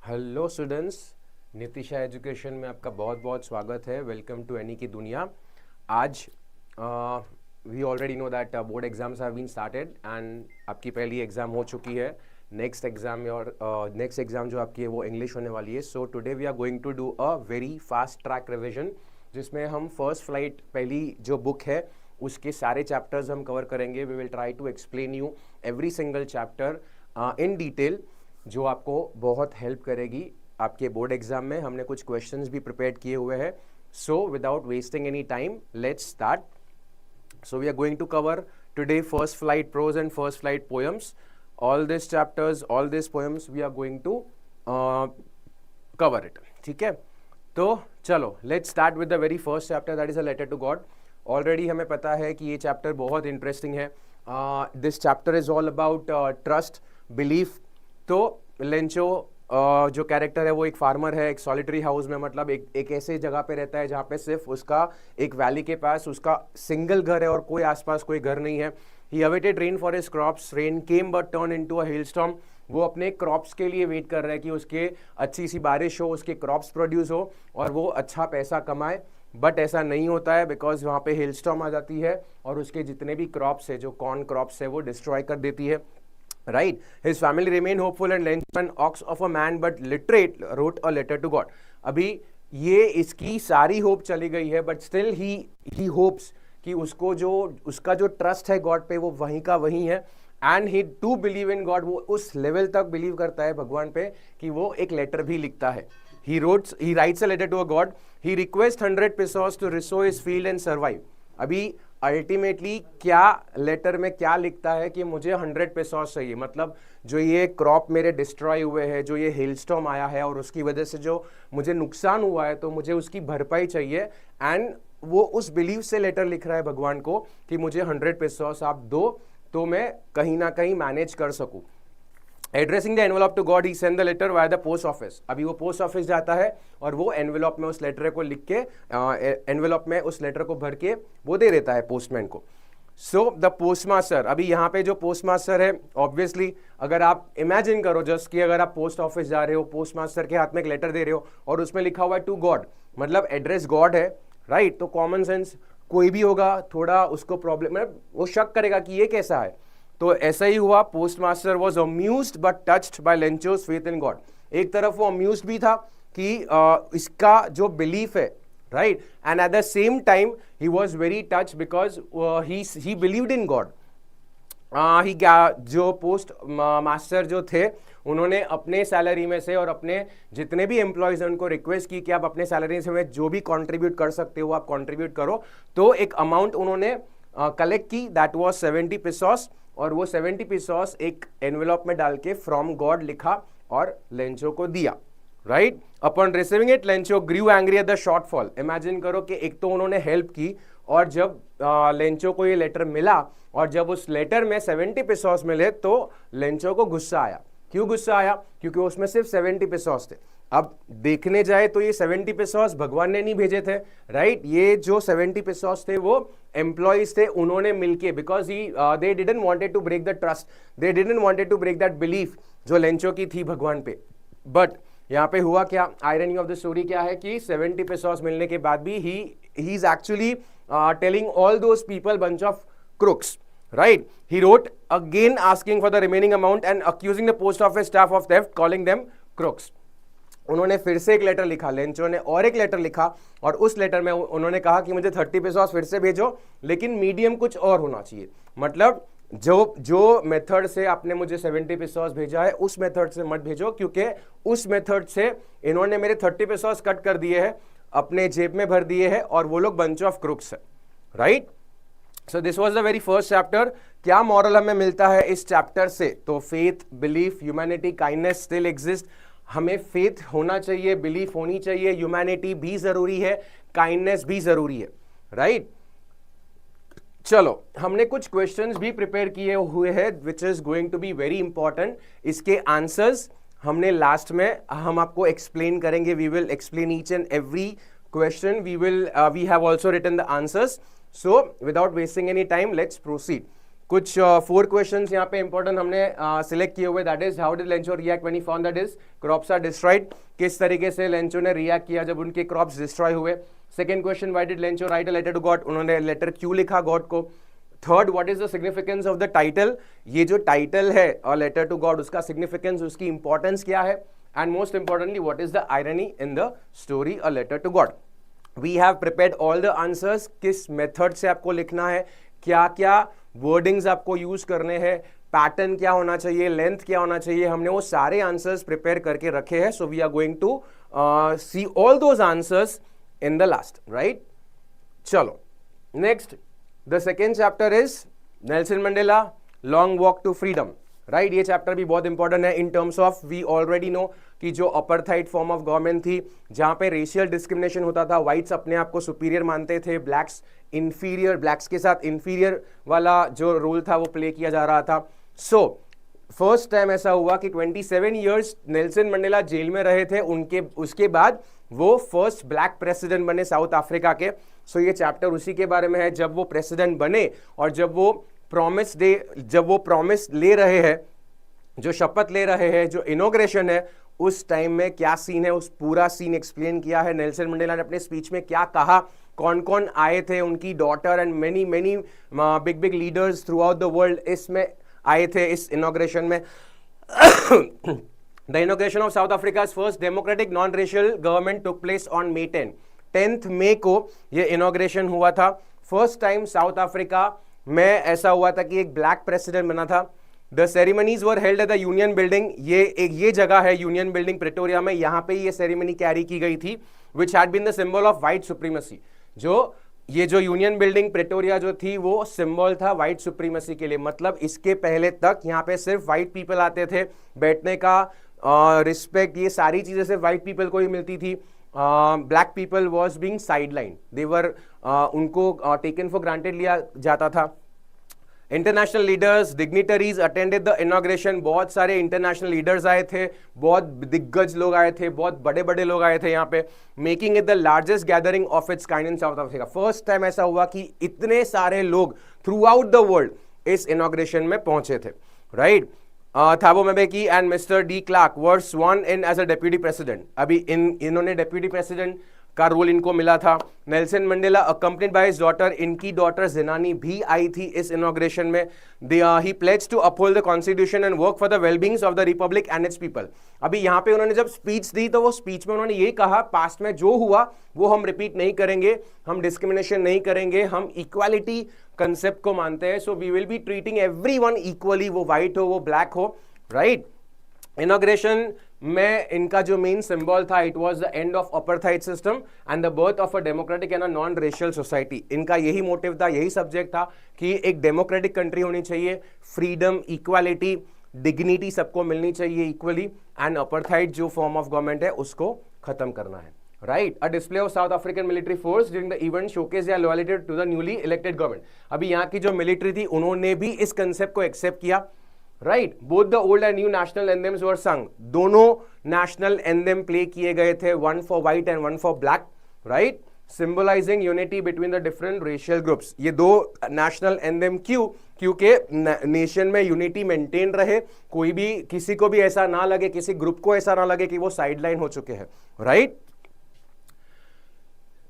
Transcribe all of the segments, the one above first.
Hello students, Nitisha education में आपका बहुत बहुत स्वागत है। वेलकम टू एनी की दुनिया। आज we already know that board exams have been started and आपकी पहली एग्ज़ाम हो चुकी है। नेक्स्ट एग्ज़ाम और नेक्स्ट एग्ज़ाम जो आपकी है वो इंग्लिश होने वाली है। So today we are going to do a very fast track revision, जिसमें हम फर्स्ट फ्लाइट पहली जो बुक है उसके सारे चैप्टर्स हम कवर करेंगे। We will try to explain you every single chapter in detail, जो आपको बहुत हेल्प करेगी आपके बोर्ड एग्जाम में। हमने कुछ क्वेश्चंस भी प्रिपेयर किए हुए हैं। So without wasting any time let's start. So we are going to cover today first flight prose and first flight poems. All these chapters, all these poems we are going to cover it. ठीक है, तो चलो let's start with the very first chapter, that is a letter to God. Already हमें पता है कि ये chapter बहुत इंटरेस्टिंग है. This chapter is all about trust, belief. तो लेंचो जो कैरेक्टर है वो एक फार्मर है, एक सॉलिटरी हाउस में, मतलब एक ऐसे जगह पे रहता है जहाँ पे सिर्फ उसका एक वैली के पास उसका सिंगल घर है और कोई आसपास कोई घर नहीं है. He awaited rain for his crops, rain came but turn into a hailstorm. वो अपने क्रॉप्स के लिए वेट कर रहा है कि उसके अच्छी सी बारिश हो, उसके क्रॉप्स प्रोड्यूस हो और वो अच्छा पैसा कमाए. बट ऐसा नहीं होता है बिकॉज वहाँ पे हेलस्टॉर्म आ जाती है और उसके जितने भी क्रॉप्स है, जो कॉर्न क्रॉप्स है, वो डिस्ट्रॉय कर देती है. Right, his family remained hopeful and lent an ox of a man but literate wrote a letter to God. अभी ये इसकी सारी होप चली गई है, बट स्टिल ही होप्स कि उसको जो उसका जो ट्रस्ट है गॉड पे वो वहीं का वहीं है. And he to believe in God, वो उस लेवल तक बिलीव करता है भगवान पे कि वो एक लेटर भी लिखता है. he writes a letter to a god. He requests 100 pesos to resow his field and survive. अभी अल्टीमेटली क्या लेटर में क्या लिखता है कि मुझे 100 पेसोस चाहिए, मतलब जो ये क्रॉप मेरे डिस्ट्रॉय हुए हैं, जो ये हेलस्टॉर्म आया है और उसकी वजह से जो मुझे नुकसान हुआ है, तो मुझे उसकी भरपाई चाहिए. एंड वो उस बिलीव से लेटर लिख रहा है भगवान को कि मुझे 100 पेसोस आप दो तो मैं कहीं ना कहीं मैनेज कर सकूं. Addressing the envelope to God, he send the letter via the post office. अभी वो पोस्ट ऑफिस जाता है और वो एनवेलप में उस लेटर को लिख के एनवेलप में उस लेटर को भर के वो दे देता है पोस्टमैन को. सो द पोस्टमास्टर, अभी यहाँ पे जो पोस्टमास्टर है, ऑब्वियसली अगर आप इमेजिन करो जस्ट कि अगर आप पोस्ट ऑफिस जा रहे हो, पोस्टमास्टर के हाथ में एक लेटर दे रहे हो और उसमें लिखा हुआ है टू गॉड, मतलब एड्रेस गॉड है, राइट. तो कॉमन सेंस कोई भी होगा थोड़ा उसको प्रॉब्लम, मतलब वो शक करेगा कि ये कैसा है. तो ऐसा ही हुआ. Postmaster was amused but touched by Lencho's faith in God. एक तरफ वो अम्यूज्ड भी था कि इसका जो बिलीफ है, right, and at the same time he was very touch because he believed in God. जो पोस्ट मास्टर जो थे उन्होंने अपने सैलरी में से और अपने जितने भी एम्प्लॉयज हैं उनको रिक्वेस्ट की कि आप अपने सैलरी से में जो भी कंट्रीब्यूट कर सकते हो आप कंट्रीब्यूट करो. तो एक अमाउंट उन्होंने कलेक्ट की, दैट वाज 70 पेसोस, और वो 70 पेसोस एक एनवेलप में डाल के फ्रॉम गॉड लिखा और लेंचो को दिया, right. Upon receiving it Lencho grew angry at the shortfall. Imagine करो कि एक तो उन्होंने हेल्प की और जब लेंचो को ये लेटर मिला और जब उस लेटर में 70 पेसोस मिले तो लेंचो को गुस्सा आया. क्यों गुस्सा आया? क्योंकि उसमें सिर्फ 70 पेसोस थे. अब देखने जाए तो ये 70 पेसोस भगवान ने नहीं भेजे थे, राइट. ये जो 70 पेसोस थे वो एम्प्लॉइज थे, उन्होंने मिलके, because they didn't wanted to break the trust, they didn't wanted to break that belief जो लेंचो की थी भगवान पे. बट यहाँ पे हुआ क्या, आयरनी ऑफ द स्टोरी क्या है कि 70 पेसोस मिलने के बाद भी he is actually telling all those people bunch of crooks, right. He wrote again asking for the remaining amount and accusing the post office staff of theft, calling them crooks. उन्होंने फिर से एक letter लिखा, Lencho ने और एक letter लिखा और उस लेटर में उन्होंने कहा कि मुझे 30 पेसोस फिर से भेजो, लेकिन मीडियम कुछ और होना चाहिए. मतलब जो मेथड से आपने मुझे 70 पेसोस भेजा है उस मेथड से मत भेजो, क्योंकि उस मेथड से इन्होंने मेरे 30 पेसोस कट कर दिए हैं, अपने जेब में भर दिए हैं और वो लोग बंच ऑफ क्रुक्स है, right. So this was the very first chapter. क्या मॉरल हमें मिलता है इस चैप्टर से? तो faith, belief, humanity, kindness still exist. हमें फेथ होना चाहिए, बिलीफ होनी चाहिए, ह्यूमैनिटी भी जरूरी है, काइंडनेस भी जरूरी है, राइट. चलो, हमने कुछ क्वेश्चंस भी प्रिपेयर किए हुए हैं which is going to be very important. इसके आंसर्स हमने लास्ट में हम आपको एक्सप्लेन करेंगे. We will explain each and every question. We have also written the answers. So without wasting any time, let's proceed. कुछ 4 क्वेश्चंस यहाँ पे important हमने सिलेक्ट किए हुए, that is how did Lencho react when he found that is crops are destroyed, किस तरीके से Lencho ने रिएक्ट किया जब उनके क्रॉप्स डिस्ट्रॉय हुए। Second question, why did Lencho write a letter to God, उन्होंने लेटर क्यों लिखा गॉड को। Third, what is the significance of the title, ये जो टाइटल है अ लेटर टू गॉड, उसका सिग्निफिकेंस, उसकी इंपॉर्टेंस क्या है। And most importantly, what is the irony in the story a letter to God. We have prepared all the answers, किस method से आपको लिखना है, क्या क्या वर्डिंग्स आपको यूज करने हैं, पैटर्न क्या होना चाहिए, लेंथ क्या होना चाहिए, हमने वो सारे आंसर्स प्रिपेयर करके रखे हैं। So we are going to see all those answers in the last, right. चलो next, the second chapter is Nelson Mandela long walk to freedom, right. ये चैप्टर भी बहुत इंपॉर्टेंट है in terms of, we already know कि जो अपर्थाइड form of government थी, जहां पे रेशियल डिस्क्रिमिनेशन होता था, व्हाइट्स अपने आप को सुपीरियर मानते थे, ब्लैक्स इंफीरियर, ब्लैक्स के साथ इंफीरियर वाला जो रोल था वो प्ले किया जा रहा था। सो फर्स्ट टाइम ऐसा हुआ कि 27 ईयर्स नेल्सन मंडेला जेल में रहे थे, उसके बाद वो फर्स्ट ब्लैक प्रेसिडेंट बने साउथ अफ्रीका के। सो ये चैप्टर उसी के बारे में है, जब वो प्रेसिडेंट बने और जब वो प्रॉमिस ले रहे हैं, जो शपथ ले रहे हैं, जो इनॉग्रेशन है, उस टाइम में क्या सीन है, उस पूरा सीन एक्सप्लेन किया है नेल्सन मंडेला ने अपने स्पीच में। क्या कहा, कौन कौन आए थे, उनकी daughter and many big big leaders throughout the world इसमें आए थे इस इनॉग्रेशन में। The inauguration of South Africa's first democratic non racial government took place on May 10th मई को ये इनॉग्रेशन हुआ था। फर्स्ट टाइम साउथ अफ्रीका में ऐसा हुआ था कि एक ब्लैक प्रेसिडेंट बना था। The ceremonies were held at the union building, ये जगह है यूनियन बिल्डिंग प्रिटोरिया में, यहाँ पे ये सेरेमनी कैरी की गई थी, which had been the symbol of white supremacy. ये जो यूनियन बिल्डिंग प्रिटोरिया जो थी वो सिंबल था व्हाइट सुप्रीमेसी के लिए। मतलब इसके पहले तक यहाँ पे सिर्फ व्हाइट पीपल आते थे, बैठने का रिस्पेक्ट, ये सारी चीजें सिर्फ व्हाइट पीपल को ही मिलती थी। Black people was being sideline, they were, उनको टेकन फॉर ग्रांटेड लिया जाता था। International leaders, dignitaries attended the inauguration, बहुत सारे इंटरनेशनल लीडर्स आए थे, बहुत दिग्गज लोग आए थे, बहुत बड़े बड़े लोग आए थे यहाँ पे, making it the largest gathering of its kind in South Africa. First time ऐसा हुआ कि इतने सारे लोग थ्रू आउट द वर्ल्ड इस इनॉग्रेशन में पहुंचे थे, right. Thabo Mbeki and Mister de Klerk were sworn in as a deputy president. अभी इन्होंने डेप्यूटी प्रेसिडेंट का रोल इनको मिला था। Nelson Mandela accompanied by his daughter, इनकी डॉटर जिनानी भी आई थी इस इनॉग्रेशन में। ही pledges to uphold the constitution and work for the wellbeings of the republic and its people. अभी यहाँ पे उन्होंने जब स्पीच दी तो वो स्पीच में उन्होंने ये कहा, पास्ट में जो हुआ वो हम रिपीट नहीं करेंगे, हम डिस्क्रिमिनेशन नहीं करेंगे, हम इक्वालिटी कंसेप्ट को मानते हैं। So we will be treating everyone equally, वो व्हाइट हो वो ब्लैक हो, राइट। इनॉग्रेशन में इनका जो मेन सिंबल था, it was the end of apartheid system and the birth of a democratic and a non racial society. इनका यही मोटिव था, यही सब्जेक्ट था कि एक डेमोक्रेटिक कंट्री होनी चाहिए, फ्रीडम, इक्वालिटी, डिग्निटी सबको मिलनी चाहिए इक्वली, एंड अपार्थाइड जो फॉर्म ऑफ गवर्नमेंट है उसको खत्म करना है, right. A display of South African military force during the event showcase their loyalty to the newly elected government. अभी यहाँ की जो मिलिट्री थी उन्होंने भी इस कंसेप्ट को एक्सेप्ट किया, right. Both the old and new national anthems were sung, दोनों नेशनल एंथेम प्ले किए गए थे, one for white and one for black, right, symbolising unity between the different racial groups. ये दो नेशनल एंथेम क्योंकि nation में unity maintain रहे, कोई भी, किसी को भी ऐसा ना लगे, किसी ग्रुप को ऐसा ना लगे कि वो साइडलाइन हो चुके हैं, right.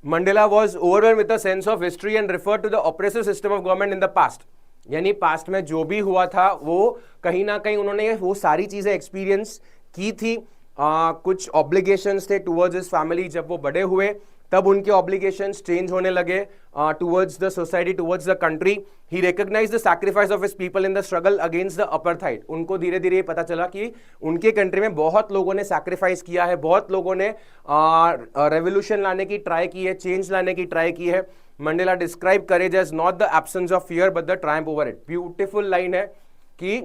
Mandela was overwhelmed with a sense of history and referred to the oppressive system of government in the past. यानी पास्ट में जो भी हुआ था वो कहीं ना कहीं उन्होंने वो सारी चीजें एक्सपीरियंस की थी। कुछ ऑब्लिगेशंस थे टुवर्ड्स हिज फैमिली, जब वो बड़े हुए तब उनके ऑब्लिगेशंस चेंज होने लगे towards the society, towards the country. He recognised the sacrifice of his people in the struggle against the apartheid. उनको धीरे धीरे पता चला कि उनके कंट्री में बहुत लोगों ने सैक्रिफाइस किया है, बहुत लोगों ने रेवोल्यूशन लाने की ट्राई की है, चेंज लाने की ट्राई की है। Mandela describe courage as not the absence of fear but the triumph over it. Beautiful line है कि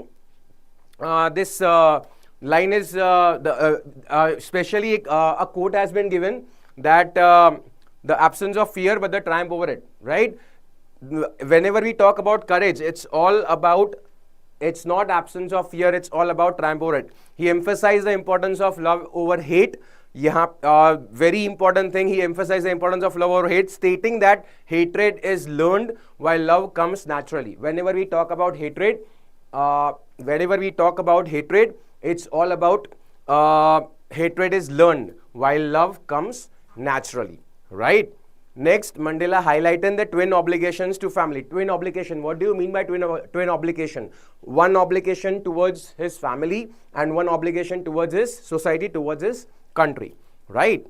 this line is especially a quote has been given that the absence of fear but the triumph over it, right? Whenever we talk about courage, it's not absence of fear, it's all about triumph over it. He emphasized the importance of love over hate, यहाँ very important thing, he emphasized the importance of love or hate, stating that hatred is learned while love comes naturally. Whenever we talk about hatred, it's all about hatred is learned while love comes naturally, right? Next, Mandela highlighted the twin obligations to family. Twin obligation, what do you mean by twin obligation? One obligation towards his family and one obligation towards his society, towards his country, right?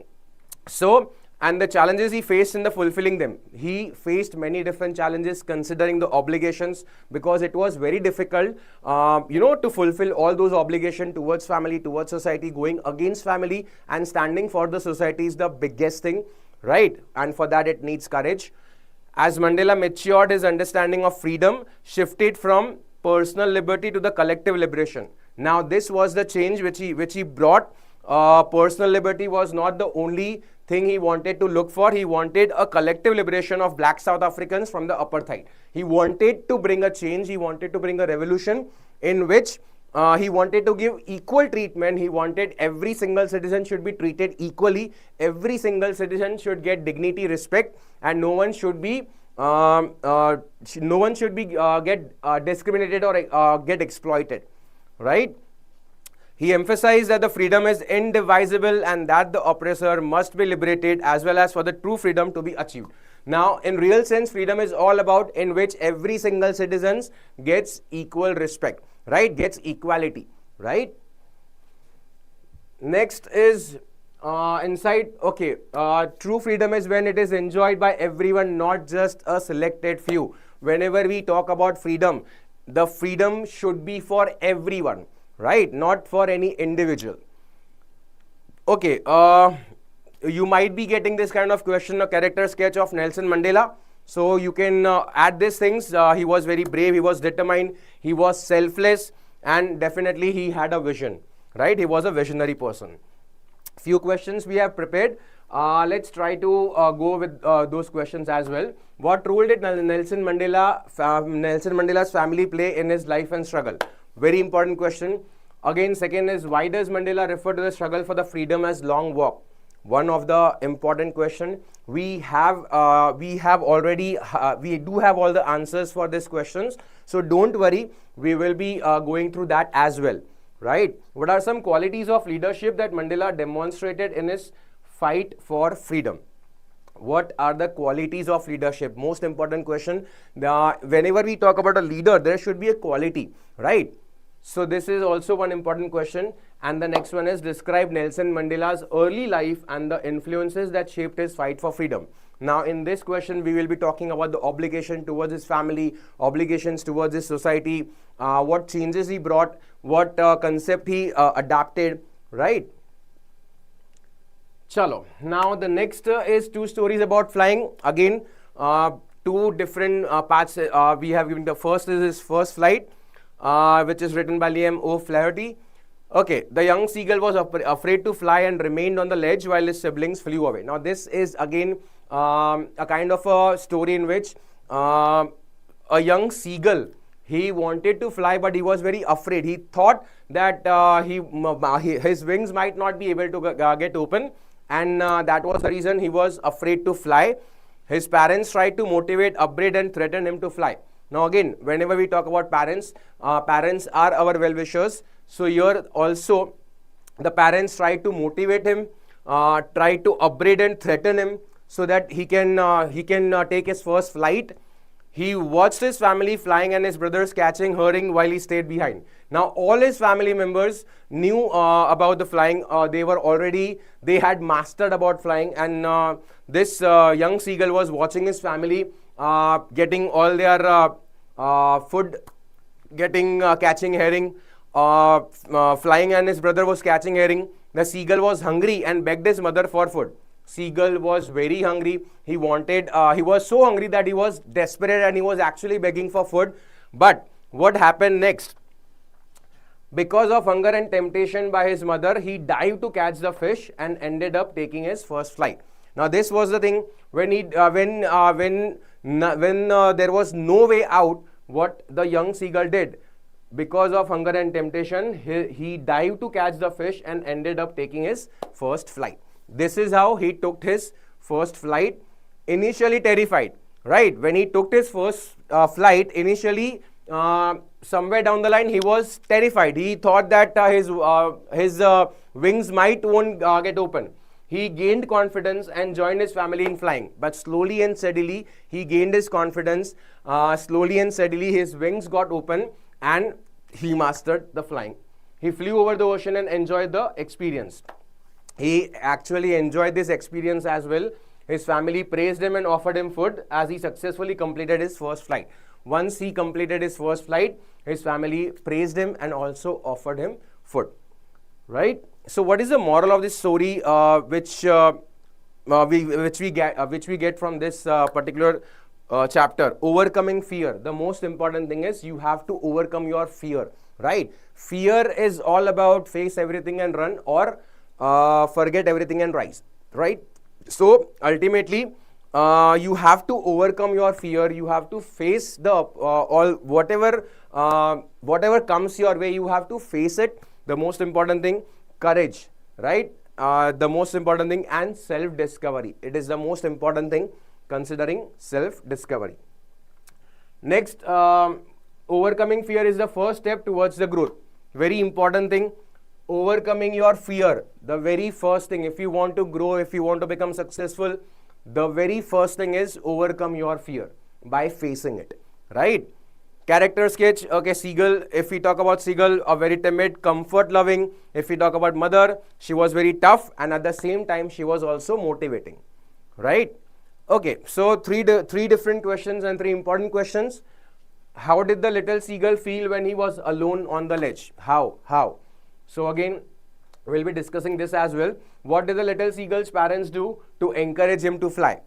So, and the challenges he faced in the fulfilling them. He faced many different challenges considering the obligations, because it was very difficult, to fulfill all those obligations towards family, towards society. Going against family and standing for the society is the biggest thing, right? And for that it needs courage. As Mandela matured, his understanding of freedom shifted from personal liberty to the collective liberation. Now this was the change which he brought. Personal liberty was not the only thing he wanted to look for. He wanted a collective liberation of black South Africans from the apartheid. He wanted to bring a change. He wanted to bring a revolution in which he wanted to give equal treatment. He wanted every single citizen should be treated equally. Every single citizen should get dignity, respect, and no one should be get discriminated or get exploited, right? He emphasized that the freedom is indivisible and that the oppressor must be liberated, as well as for the true freedom to be achieved. Now, in real sense, freedom is all about in which every single citizen gets equal respect, right? Gets equality, right? Next is insight. Okay, true freedom is when it is enjoyed by everyone, not just a selected few. Whenever we talk about freedom, the freedom should be for everyone, right? Not for any individual. Okay, you might be getting this kind of question, a character sketch of Nelson Mandela. So you can add these things. He was very brave, he was determined, he was selfless, and definitely he had a vision, right? He was a visionary person. Few questions we have prepared. Let's try to go with those questions as well. What role did Nelson Mandela's family play in his life and struggle? Very important question. Again, second is, why does Mandela refer to the struggle for the freedom as long walk? One of the important question. We do have all the answers for these questions. So don't worry, we will be going through that as well, right? What are some qualities of leadership that Mandela demonstrated in his fight for freedom? What are the qualities of leadership? Most important question. Whenever we talk about a leader, there should be a quality, right? So this is also one important question. And the next one is, describe Nelson Mandela's early life and the influences that shaped his fight for freedom. Now in this question, we will be talking about the obligation towards his family, obligations towards his society, what changes he brought, what concept he adapted, right? Chalo. Now the next is two stories about flying. Again, two different parts we have given. The first is his first flight, which is written by Liam O'Flaherty. Okay, the young seagull was afraid to fly and remained on the ledge while his siblings flew away. Now this is again a kind of a story in which a young seagull, he wanted to fly but he was very afraid. He thought that his wings might not be able to get open, and that was the reason he was afraid to fly. His parents tried to motivate, upbraid and threaten him to fly. Now again, whenever we talk about parents, parents are our well-wishers. So here also the parents try to motivate him, try to upbraid and threaten him so that he can take his first flight. He watched his family flying and his brothers catching, hurrying while he stayed behind. Now all his family members knew about the flying. They had mastered about flying, and this young seagull was watching his family getting all their food, catching herring, flying, and his brother was catching herring. The seagull was hungry and begged his mother for food. Seagull was very hungry. He was so hungry that he was desperate and he was actually begging for food. But what happened next? Because of hunger and temptation by his mother, he dived to catch the fish and ended up taking his first flight. Now this was the thing, when there was no way out, what the young seagull did, because of hunger and temptation, he dived to catch the fish and ended up taking his first flight. This is how he took his first flight. Initially terrified, right? When he took his first flight, initially somewhere down the line, he was terrified. He thought that his wings won't get open. He gained confidence and joined his family in flying. But slowly and steadily, he gained his confidence. Slowly and steadily, his wings got open and he mastered the flying. He flew over the ocean and enjoyed the experience. He actually enjoyed this experience as well. His family praised him and offered him food as he successfully completed his first flight. Once he completed his first flight, his family praised him and also offered him food. Right? So what is the moral of this story which we get from this particular chapter? Overcoming fear. The most important thing is you have to overcome your fear, right? Fear is all about face everything and run, or forget everything and rise, right? So ultimately, you have to overcome your fear. You have to face the whatever comes your way. You have to face it. The most important thing, courage, right? The most important thing, and self-discovery. It is the most important thing, considering self-discovery. Next, overcoming fear is the first step towards the growth. Very important thing, overcoming your fear. The very first thing, if you want to grow, if you want to become successful, the very first thing is overcome your fear by facing it, right? Character sketch, okay, Seagull. If we talk about Seagull, a very timid, comfort-loving. If we talk about mother, she was very tough, and at the same time, she was also motivating, right? Okay, so three different questions and three important questions. How did the little seagull feel when he was alone on the ledge? How? So again, we'll be discussing this as well. What did the little seagull's parents do to encourage him to fly?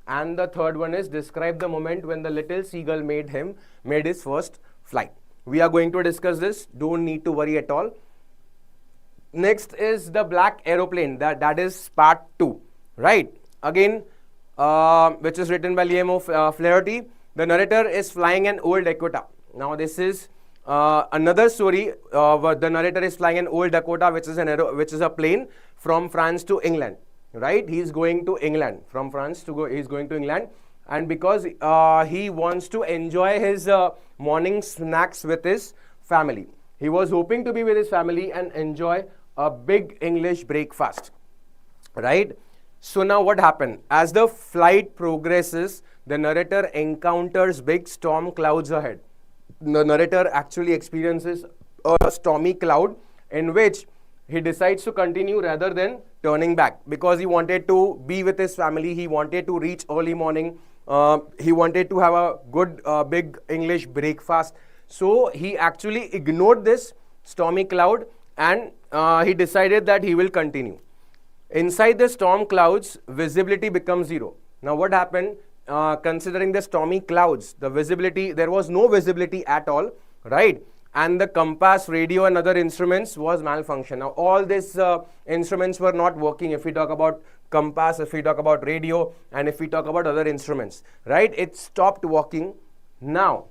And the third one is describe the moment when the little seagull made his first flight. We are going to discuss this. Don't need to worry at all. Next is the black aeroplane. That is part 2, right? Again, which is written by Liam Flaherty. The narrator is flying an old Dakota. Now this is another story. The narrator is flying an old Dakota, which is a plane from France to England. Right, he's going to England from France he's going to England, and because he wants to enjoy his morning snacks with his family, he was hoping to be with his family and enjoy a big English breakfast, right? So now what happened? As the flight progresses, the narrator encounters big storm clouds ahead. The narrator actually experiences a stormy cloud in which he decides to continue rather than turning back, because he wanted to be with his family. He wanted to reach early morning. He wanted to have a good big English breakfast. So he actually ignored this stormy cloud and he decided that he will continue. Inside the storm clouds, visibility becomes zero. Now what happened? Considering the stormy clouds, the visibility, there was no visibility at all, right? And the compass, radio and other instruments was malfunction. Now all these instruments were not working. If we talk about compass, if we talk about radio, and if we talk about other instruments, right? It stopped working. Now,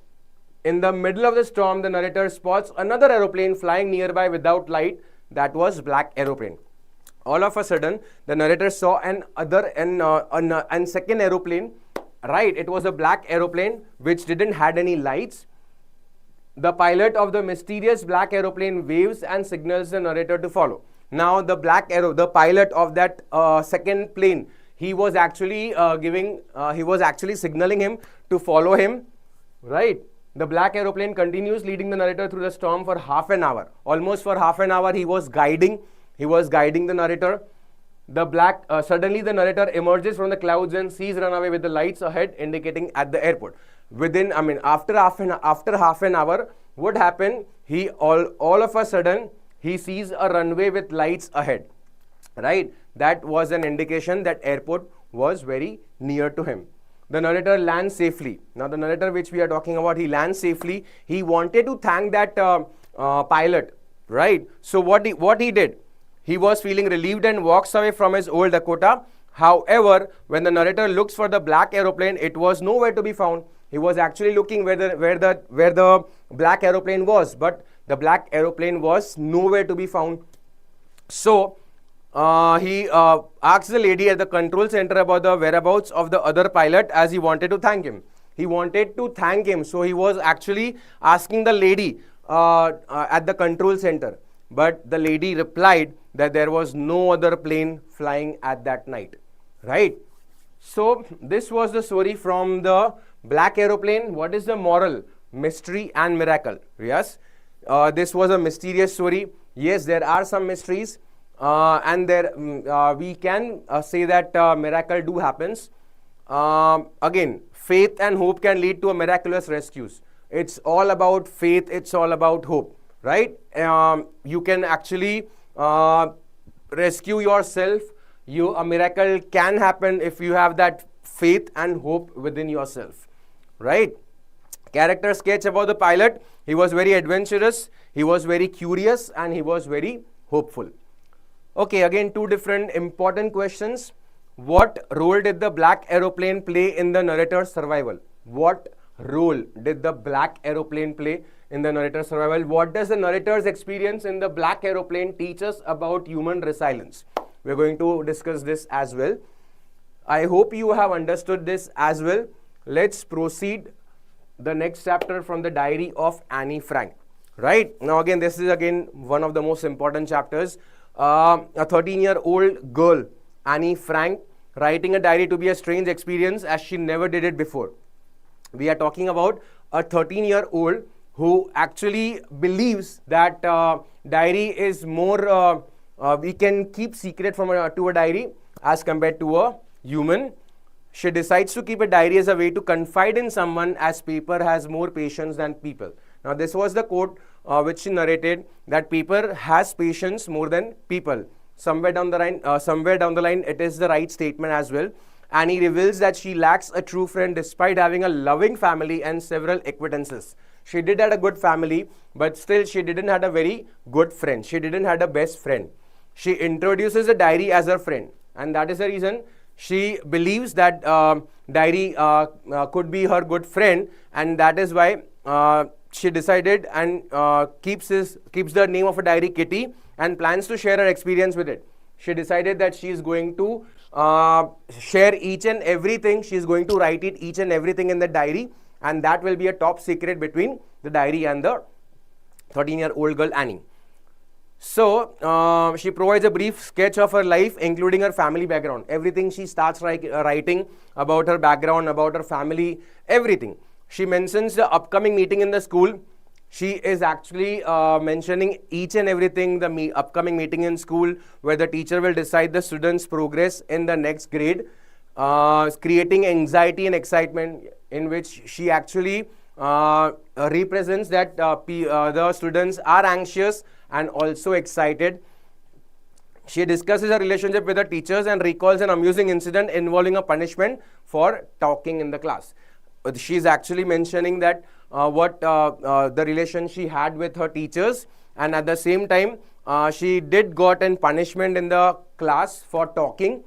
in the middle of the storm, the narrator spots another aeroplane flying nearby without light. That was black aeroplane. All of a sudden, the narrator saw an second aeroplane, right? It was a black aeroplane which didn't had any lights. The pilot of the mysterious black aeroplane waves and signals the narrator to follow. Now the pilot of that second plane, he was actually signaling him to follow him, right? The black aeroplane continues leading the narrator through the storm for half an hour. Almost for half an hour he was guiding the narrator. Suddenly the narrator emerges from the clouds and sees runaway with the lights ahead indicating at the airport. After half an hour, what happened? All of a sudden he sees a runway with lights ahead, right? That was an indication that airport was very near to him. The narrator lands safely. Now the narrator which we are talking about, he lands safely. He wanted to thank that pilot, right? So what he did? He was feeling relieved and walks away from his old Dakota. However, when the narrator looks for the black aeroplane, it was nowhere to be found. He was actually looking where the black aeroplane was, but the black aeroplane was nowhere to be found. So he asked the lady at the control center about the whereabouts of the other pilot, as he wanted to thank him. He wanted to thank him, so he was actually asking the lady at the control center. But the lady replied that there was no other plane flying at that night, right? So this was the story from the black aeroplane. What is the moral? Mystery and miracle. Yes, this was a mysterious story. Yes, there are some mysteries, and there we can say that miracle do happens. Again, faith and hope can lead to a miraculous rescues. It's all about faith. It's all about hope, right? You can actually rescue yourself. A miracle can happen if you have that faith and hope within yourself, right? Character sketch about the pilot. He was very adventurous, he was very curious, and he was very hopeful. Okay, again, two different important questions. What role did the black aeroplane play in the narrator's survival? What role did the black aeroplane play in the narrator's survival? What does the narrator's experience in the black aeroplane teach us about human resilience? We're going to discuss this as well. I hope you have understood this as well. Let's proceed the next chapter from the diary of Annie Frank. Right now, again, this is again one of the most important chapters. A 13-year-old girl, Annie Frank, writing a diary to be a strange experience as she never did it before. We are talking about a 13-year-old who actually believes that diary is more, we can keep secret from to a diary as compared to a human. She decides to keep a diary as a way to confide in someone, as paper has more patience than people. Now, this was the quote which she narrated, that paper has patience more than people. Somewhere down the line, it is the right statement as well. Annie reveals that she lacks a true friend despite having a loving family and several acquaintances. She did have a good family, but still she didn't have a very good friend. She didn't have a best friend. She introduces a diary as her friend, and that is the reason she believes that diary could be her good friend, and that is why she decided and keeps the name of a diary Kitty, and plans to share her experience with it. She decided that she is going to share each and everything. She is going to write it each and everything in the diary, and that will be a top secret between the diary and the 13-year-old girl Annie. So she provides a brief sketch of her life, including her family background. Everything she starts writing about her background, about her family, everything. She mentions the upcoming meeting in the school. She is actually mentioning each and everything, the upcoming meeting in school, where the teacher will decide the students' progress in the next grade, creating anxiety and excitement, in which she actually represents that the students are anxious and also excited. She discusses her relationship with her teachers and recalls an amusing incident involving a punishment for talking in the class. She is actually mentioning that what the relation she had with her teachers, and at the same time she did got a punishment in the class for talking.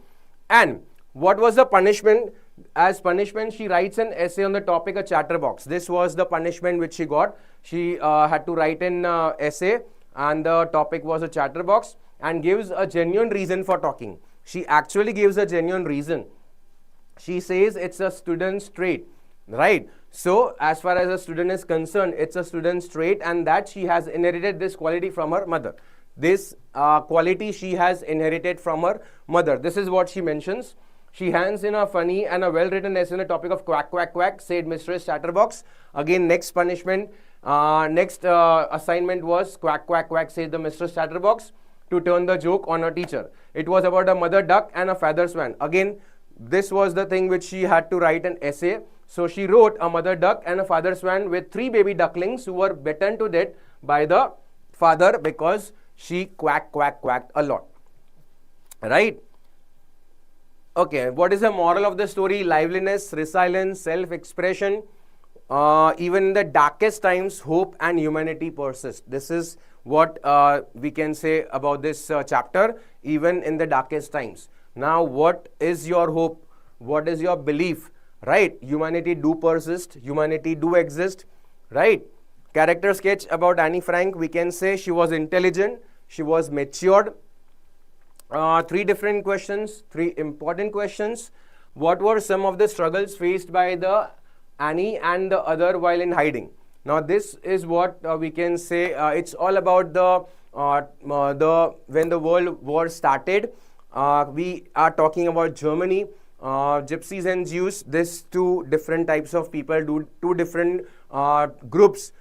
And what was the punishment? As punishment, she writes an essay on the topic, a chatterbox. This was the punishment which she got. She had to write an essay, and the topic was a chatterbox, and gives a genuine reason for talking. She actually gives a genuine reason. She says it's a student's trait, right? So as far as a student is concerned, it's a student's trait, and that she has inherited this quality from her mother. This quality she has inherited from her mother. This is what she mentions. She hands in a funny and a well-written essay on the topic of quack, quack, quack, said Mistress Chatterbox. Again, next punishment, next assignment was quack, quack, quack, said the Mistress Chatterbox, to turn the joke on her teacher. It was about a mother duck and a feather swan. Again, this was the thing which she had to write an essay. So she wrote a mother duck and a father swan with 3 baby ducklings who were bitten to death by the father because she quacked a lot. Right? Okay, what is the moral of the story? Liveliness, resilience, self-expression. Even in the darkest times, hope and humanity persist. This is what we can say about this chapter, even in the darkest times. Now, what is your hope? What is your belief right? Humanity do persist, humanity do exist, right? Character sketch about Annie Frank, we can say she was intelligent, she was matured. Three different questions, three important questions. What were some of the struggles faced by the Annie and the other while in hiding? Now this is what we can say. It's all about the when the World War started. We are talking about Germany, Gypsies and Jews. These two different types of people, two different groups.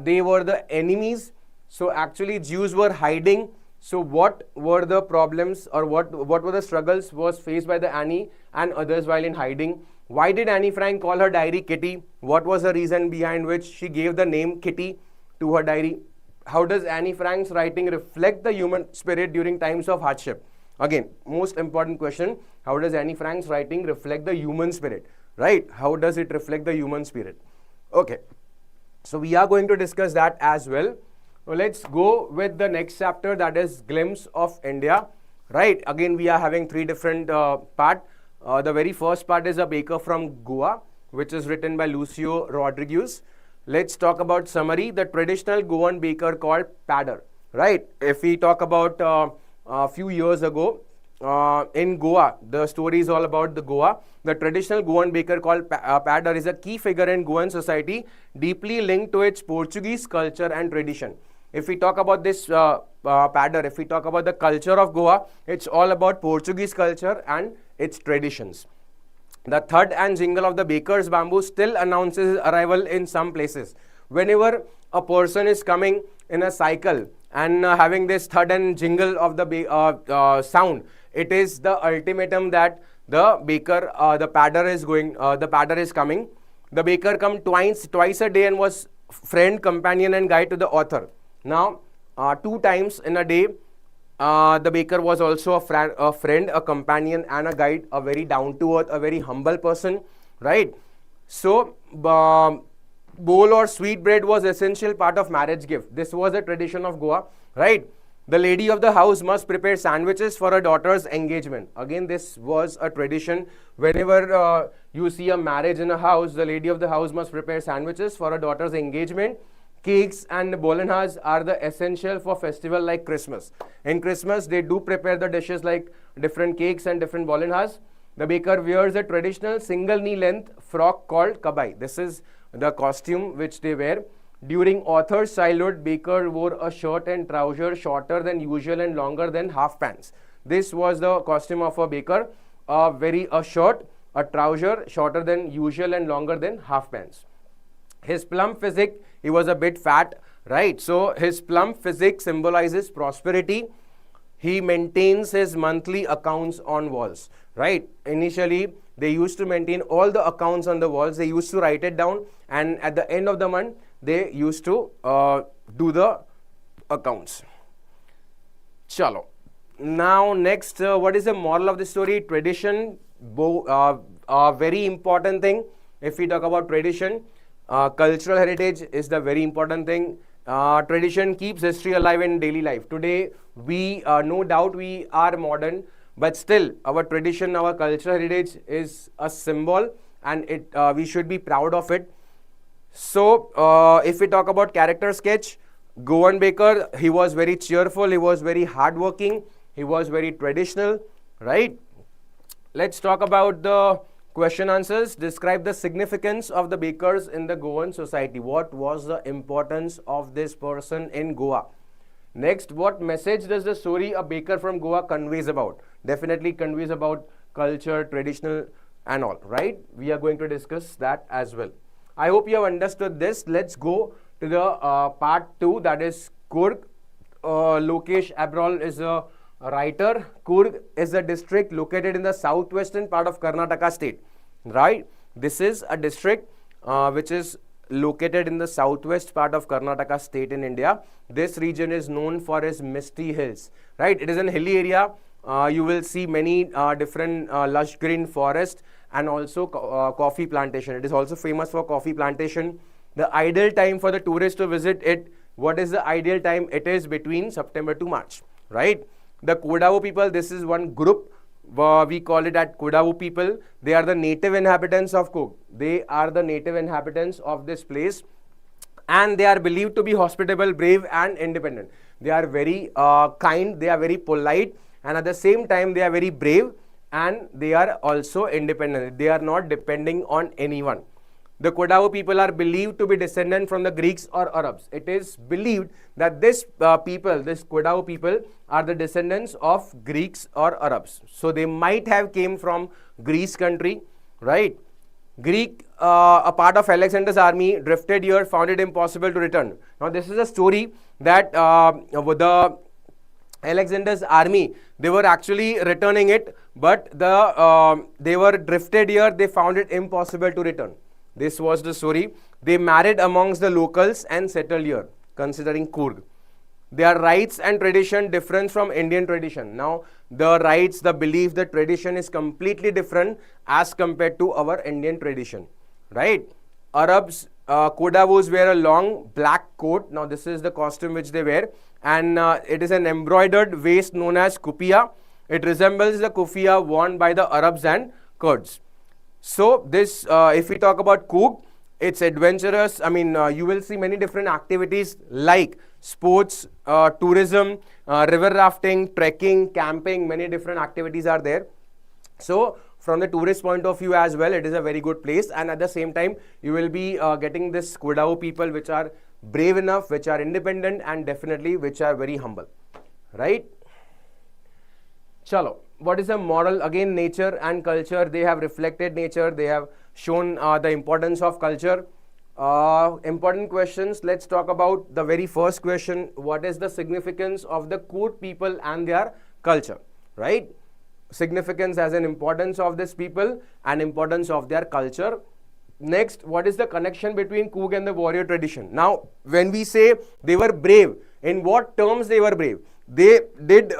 They were the enemies. So actually Jews were hiding. So what were the problems, or what were the struggles was faced by the Annie and others while in hiding? Why did Annie Frank call her diary Kitty? What was the reason behind which she gave the name Kitty to her diary? How does Annie Frank's writing reflect the human spirit during times of hardship? Again, most important question, how does Annie Frank's writing reflect the human spirit, right? How does it reflect the human spirit? Okay, so we are going to discuss that as well. So let's go with the next chapter, that is Glimpse of India, right? Again, we are having three different parts. The very first part is A Baker from Goa, which is written by Lucio Rodriguez. Let's talk about summary. The traditional Goan baker called Padder, right? If we talk about a few years ago, in Goa, the story is all about the Goa. The traditional Goan baker called Padder is a key figure in Goan society, deeply linked to its Portuguese culture and tradition. If we talk about this Padder, if we talk about the culture of Goa, it's all about Portuguese culture and its traditions. The thud and jingle of the baker's bamboo still announces arrival in some places. Whenever a person is coming in a cycle and having this thud and jingle of the sound, it is the ultimatum that the baker, the padder is coming. The baker come twice a day and was friend, companion and guide to the author. Now, 2 times in a day, the baker was also a friend, a companion and a guide, a very down-to-earth, a very humble person, right? So, bowl or sweet bread was essential part of marriage gift. This was a tradition of Goa, right? The lady of the house must prepare sandwiches for her daughter's engagement. Again, this was a tradition. Whenever you see a marriage in a house, the lady of the house must prepare sandwiches for her daughter's engagement. Cakes and bolenhas are the essential for festival like Christmas. In Christmas, they do prepare the dishes like different cakes and different bolenhas. The baker wears a traditional single knee length frock called kabai. This is the costume which they wear. During author's childhood, baker wore a shirt and trouser shorter than usual and longer than half pants. This was the costume of a baker. A shirt, a trouser shorter than usual and longer than half pants. His plump physique, he was a bit fat, right? So his plump physique symbolizes prosperity. He maintains his monthly accounts on walls, right? Initially, they used to maintain all the accounts on the walls. They used to write it down, and at the end of the month, they used to do the accounts. Chalo. Now next, what is the moral of the story? Tradition, very important thing. If we talk about tradition, cultural heritage is the very important thing. Tradition keeps history alive in daily life. Today, we no doubt we are modern, but still our tradition, our cultural heritage is a symbol, and we should be proud of it. So, if we talk about character sketch, Goan baker, he was very cheerful, he was very hardworking, he was very traditional, right? Let's talk about the question answers. Describe the significance of the bakers in the Goan society. What was the importance of this person in Goa? Next, what message does the story A Baker from Goa conveys about? Definitely conveys about culture, traditional and all, right? We are going to discuss that as well. I hope you have understood this. Let's go to the part 2, that is Coorg. Lokesh Abrol is a writer. Coorg is a district located in the southwestern part of Karnataka state, right? This is a district which is located in the southwest part of Karnataka state in India. This region is known for its misty hills, right? It is an hilly area. You will see many different lush green forest and also coffee plantation. It is also famous for coffee plantation. The ideal time for the tourists to visit it, what is the ideal time? It is between September to March, right? The Kodavo people, this is one group We call it at Kodavu people. They are the native inhabitants of Cook. They are the native inhabitants of this place, and they are believed to be hospitable, brave, and independent. They are very kind, they are very polite, and at the same time they are very brave, and they are also independent. They are not depending on anyone. The Kodavu people are believed to be descendant from the Greeks or Arabs. It is believed that this Kodavu people are the descendants of Greeks or Arabs. So they might have came from Greece country, right? Greek, a part of Alexander's army, drifted here, found it impossible to return. Now this is a story that the Alexander's army, they were actually returning it, but they were drifted here, they found it impossible to return. This was the story. They married amongst the locals and settled here, considering Coorg. Their rites and tradition different from Indian tradition. Now, the rites, the belief, the tradition is completely different as compared to our Indian tradition, right? Arabs, Kodavus wear a long black coat. Now, this is the costume which they wear, and it is an embroidered waist known as kufiya. It resembles the kufiya worn by the Arabs and Kurds. So this, if we talk about Coorg, it's adventurous. I mean, you will see many different activities like sports, tourism, river rafting, trekking, camping, many different activities are there. So from the tourist point of view as well, it is a very good place, and at the same time, you will be getting this Kodavu people which are brave enough, which are independent, and definitely which are very humble, right? Chalo. What is the moral? Again, nature and culture, they have reflected nature, they have shown the importance of culture. Important questions. Let's talk about the very first question. What is the significance of the Koot people and their culture, right? Significance as an importance of this people and importance of their culture. Next, what is the connection between Coorg and the warrior tradition? Now, when we say they were brave, in what terms they were brave? They did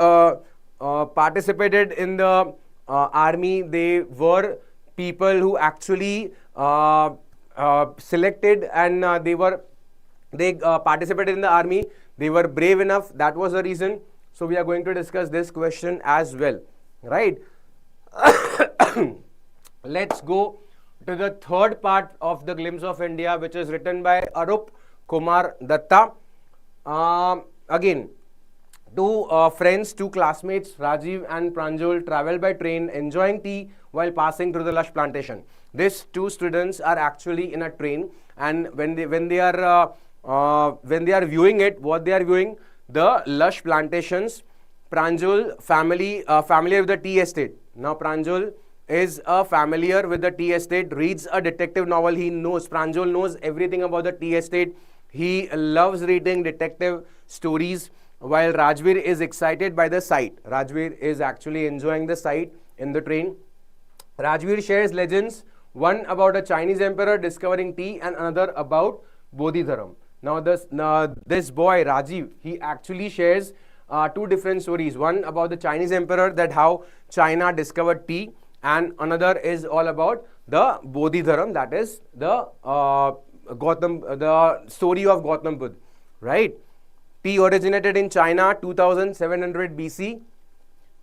participated in the army. They were people who actually selected, and they participated in the army. They were brave enough. That was the reason. So we are going to discuss this question as well, right? Let's go to the third part of the Glimpse of India, which is written by Arup Kumar Datta. Again, two friends, two classmates, Rajiv and Pranjul, travel by train, enjoying tea while passing through the lush plantation. These two students are actually in a train, and when they are viewing it, what they are viewing, the lush plantations. Pranjul familiar with the tea estate. Now Pranjul is familiar with the tea estate, reads a detective novel. He knows, Pranjul knows everything about the tea estate. He loves reading detective stories, while Rajveer is excited by the sight. Rajveer is actually enjoying the sight in the train. Rajveer shares legends, one about a Chinese emperor discovering tea and another about Bodhidharma. Now this boy Rajiv, he actually shares two different stories. One about the Chinese emperor, that how China discovered tea, and another is all about the Bodhidharma, that is the the story of Gautam Buddha, right? Tea originated in China 2700 BC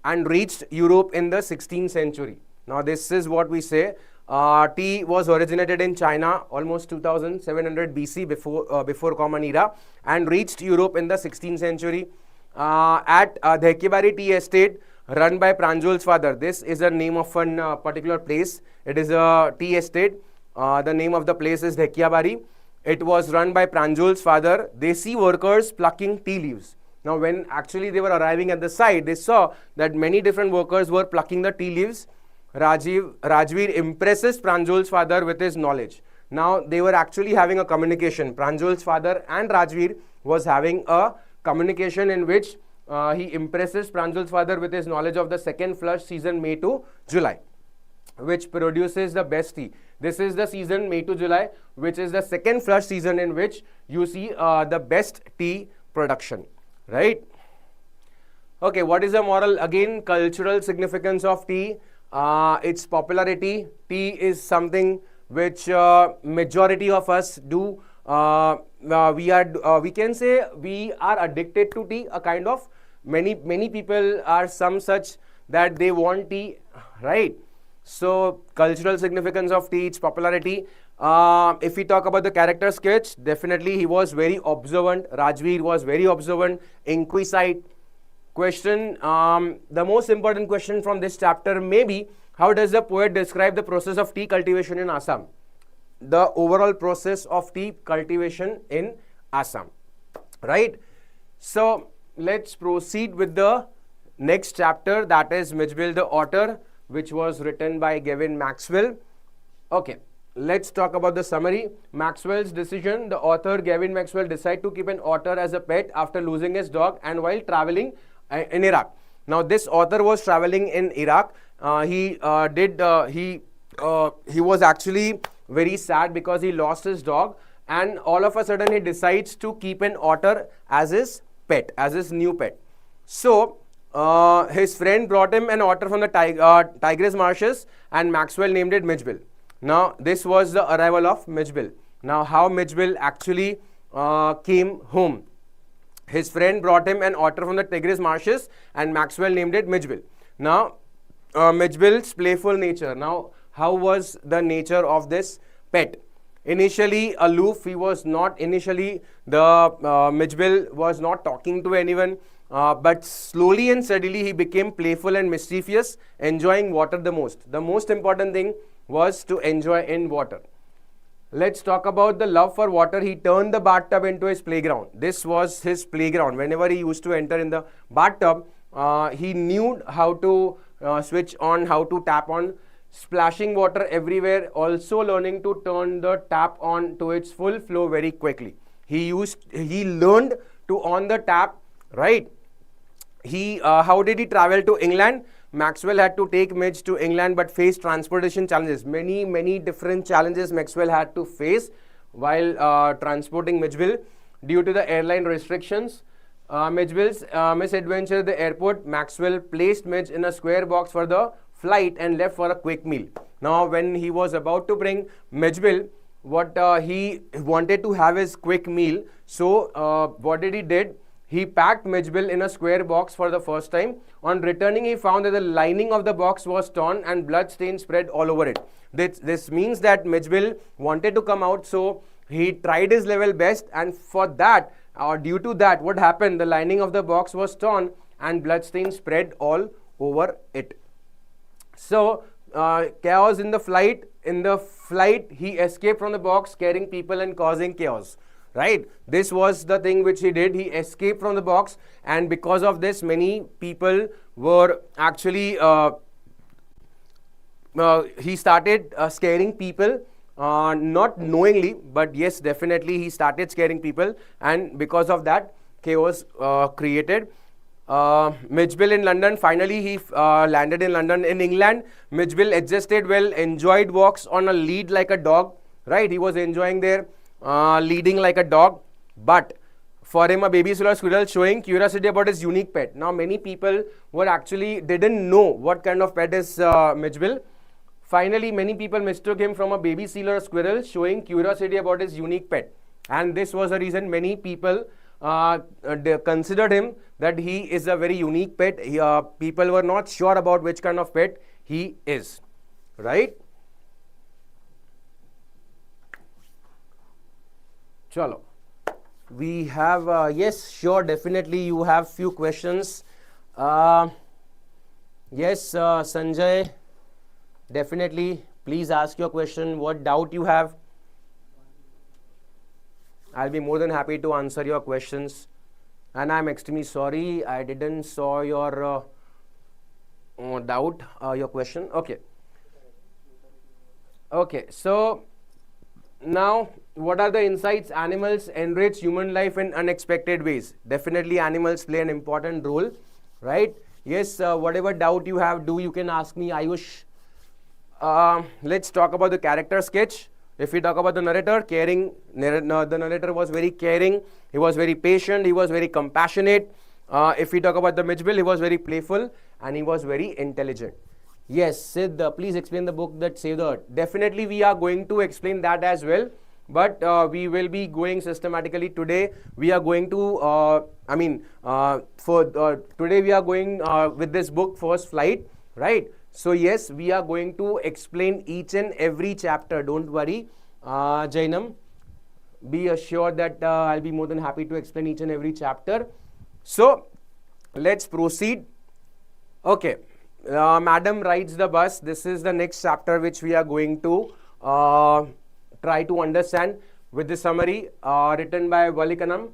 and reached Europe in the 16th century. Now this is what we say. Tea was originated in China almost 2700 BC, before Common Era, and reached Europe in the 16th century. At Dhekiabari Tea Estate, run by Pranjul's father. This is the name of a particular place. It is a tea estate. The name of the place is Dhekiabari. It was run by Pranjul's father. They see workers plucking tea leaves. Now, when actually they were arriving at the site, they saw that many different workers were plucking the tea leaves. Rajveer impresses Pranjul's father with his knowledge. Now, they were actually having a communication. Pranjul's father and Rajveer was having a communication in which he impresses Pranjul's father with his knowledge of the second flush season, May to July, which produces the best tea. This is the season May to July, which is the second flush season in which you see the best tea production, right? Okay, what is the moral? Again, cultural significance of tea, its popularity. Tea is something which majority of us do. We can say we are addicted to tea, a kind of. Many people are some such that they want tea, right? So cultural significance of tea, its popularity. If we talk about the character sketch, definitely he was very observant. Rajveer was very observant, inquisitive. Question, the most important question from this chapter may be, how does the poet describe the process of tea cultivation in Assam? The overall process of tea cultivation in Assam, right? So let's proceed with the next chapter, that is Mitchell the Otter, which was written by Gavin Maxwell. Okay, let's talk about the summary. Maxwell's decision. The author Gavin Maxwell decided to keep an otter as a pet after losing his dog and while traveling in Iraq. Now this author was traveling in Iraq. He was actually very sad because he lost his dog, and all of a sudden he decides to keep an otter as his pet, as his new pet. So his friend brought him an otter from the Tigris marshes, and Maxwell named it Mitchell. Now this was the arrival of Mitchell. Now how Mitchell actually came home. His friend brought him an otter from the Tigris marshes, and Maxwell named it Mitchell. Now Mitchell's playful nature. Now how was the nature of this pet? Initially aloof, he was not initially, the Mitchell was not talking to anyone, but slowly and steadily he became playful and mischievous, enjoying water the most. The most important thing was to enjoy in water. Let's talk about the love for water. He turned the bathtub into his playground. This was his playground. Whenever he used to enter in the bathtub, he knew how to switch on, how to tap on, splashing water everywhere, also learning to turn the tap on to its full flow very quickly. He learned to on the tap, right? How did he travel to England? Maxwell had to take Mitch to England but faced transportation challenges. Many different challenges Maxwell had to face while transporting Mitchell due to the airline restrictions. Mitchell's misadventure at the airport, Maxwell placed Mitch in a square box for the flight and left for a quick meal. Now when he was about to bring Mitchell, what he wanted to have his quick meal. So what did he did? He packed Mitchell in a square box for the first time. On returning, he found that the lining of the box was torn and blood stains spread all over it. This means that Mitchell wanted to come out, so he tried his level best, and for that, or due to that, what happened? The lining of the box was torn and blood stains spread all over it. So chaos in the flight. In the flight, he escaped from the box, scaring people and causing chaos. Right? This was the thing which he did. He escaped from the box, and because of this, many people were actually, he started scaring people, not knowingly, but yes, definitely he started scaring people, and because of that, chaos created. Mitchell in London. Finally, he landed in London. In England, Mitchell adjusted well, enjoyed walks on a lead like a dog. Right? He was enjoying there. Leading like a dog, but for him a baby squirrel showing curiosity about his unique pet. Now many people were actually didn't know what kind of pet is Mitchell. Finally, many people mistook him from a baby seal or a squirrel, showing curiosity about his unique pet, and this was the reason many people considered him that he is a very unique pet. People were not sure about which kind of pet he is, right? Chalo. We have, yes, sure, definitely you have few questions. Yes, Sanjay, definitely, please ask your question, what doubt you have. I'll be more than happy to answer your questions. And I'm extremely sorry, I didn't saw your doubt, your question. Okay. Okay, so now, what are the insights? Animals enrich human life in unexpected ways. Definitely animals play an important role, right? Yes, whatever doubt you have, you can ask me, Ayush. Let's talk about the character sketch. If we talk about the narrator, caring, the narrator was very caring, he was very patient, he was very compassionate. If we talk about the Mitchell, he was very playful and he was very intelligent. Yes, Sid, please explain the book that saved the earth. Definitely we are going to explain that as well. but we will be going systematically. Today we are going to today we are going with this book, First Flight, right? So yes, we are going to explain each and every chapter. Don't worry, Jainam, be assured that I'll be more than happy to explain each and every chapter. So let's proceed. Okay, Madam rides the bus. This is the next chapter which we are going to try to understand with the summary written by Valikanam.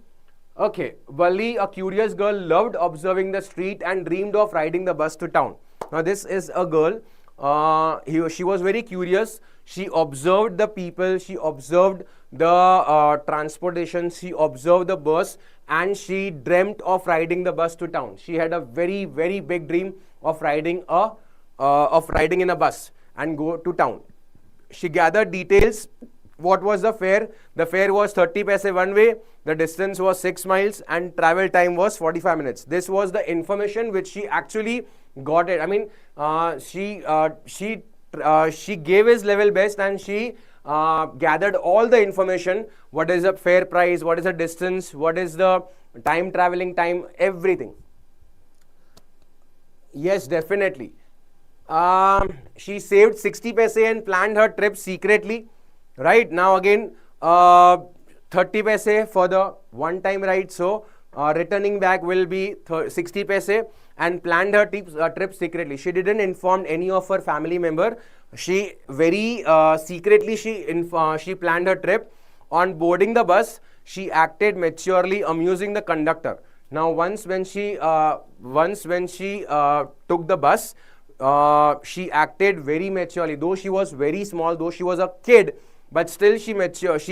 Okay, Vali, a curious girl, loved observing the street and dreamed of riding the bus to town. Now this is a girl. She was very curious. She observed the people. She observed the transportation. She observed the bus, and she dreamt of riding the bus to town. She had a very, very big dream of riding in a bus and go to town. She gathered details. What was the fare? The fare was 30 paise one way. The distance was 6 miles and travel time was 45 minutes. This was the information which she actually got it. I mean, she gave his level best, and she gathered all the information. What is the fare price? What is the distance? What is the traveling time? Everything. Yes, definitely. She saved 60 paise and planned her trip secretly. Right now again, 30 paise for the one-time ride. So returning back will be 60 paise, and planned her trip secretly. She didn't inform any of her family member. She very secretly she planned her trip. On boarding the bus, she acted maturely, amusing the conductor. Now once when she took the bus, she acted very maturely. Though she was very small, though she was a kid, but still she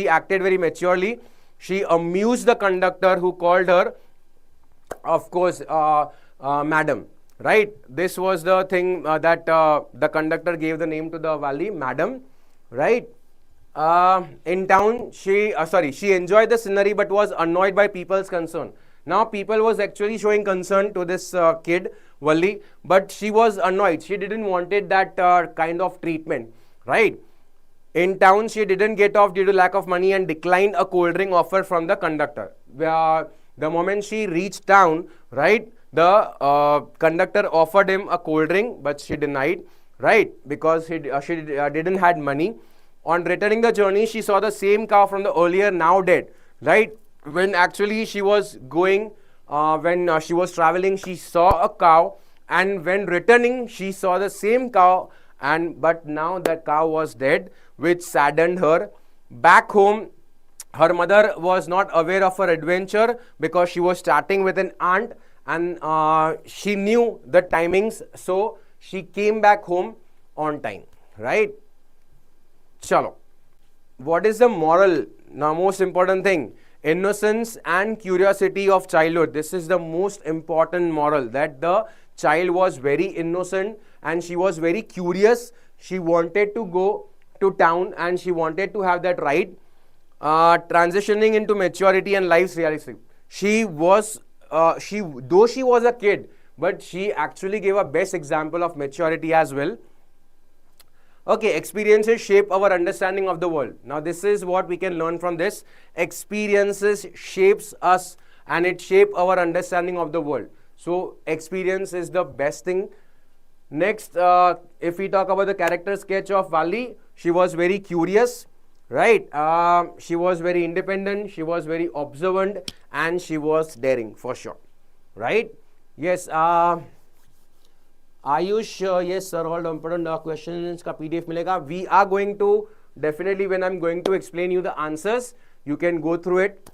acted very maturely. She amused the conductor, who called her, of course, madam. Right? This was the thing that the conductor gave the name to the Vali, madam. Right? In town, she enjoyed the scenery but was annoyed by people's concern. Now people was actually showing concern to this kid, Vali, but she was annoyed. She didn't wanted that kind of treatment, right? In town, she didn't get off due to lack of money and declined a cold drink offer from the conductor. The moment she reached town, right, the conductor offered him a cold drink, but she denied, right, because she didn't had money. On returning the journey, she saw the same cow from the earlier, now dead, right? When actually she was going, when she was traveling, she saw a cow, and when returning, she saw the same cow, but now that cow was dead, which saddened her. Back home, her mother was not aware of her adventure because she was starting with an aunt, and she knew the timings, so she came back home on time, right? Chalo. What is the moral? Now, most important thing, innocence and curiosity of childhood. This is the most important moral, that the child was very innocent and she was very curious. She wanted to go to town and she wanted to have that ride. Transitioning into maturity and life's reality. Though she was a kid, but she actually gave a best example of maturity as well. Okay, experiences shape our understanding of the world. Now, this is what we can learn from this. Experiences shapes us and it shape our understanding of the world. So, experience is the best thing. Next, if we talk about the character sketch of Vali, she was very curious, right? She was very independent, she was very observant, and she was daring for sure, right? Yes, Ayush, yes sir, all important questions ka PDF milega. We are going to, definitely when I'm going to explain you the answers, you can go through it.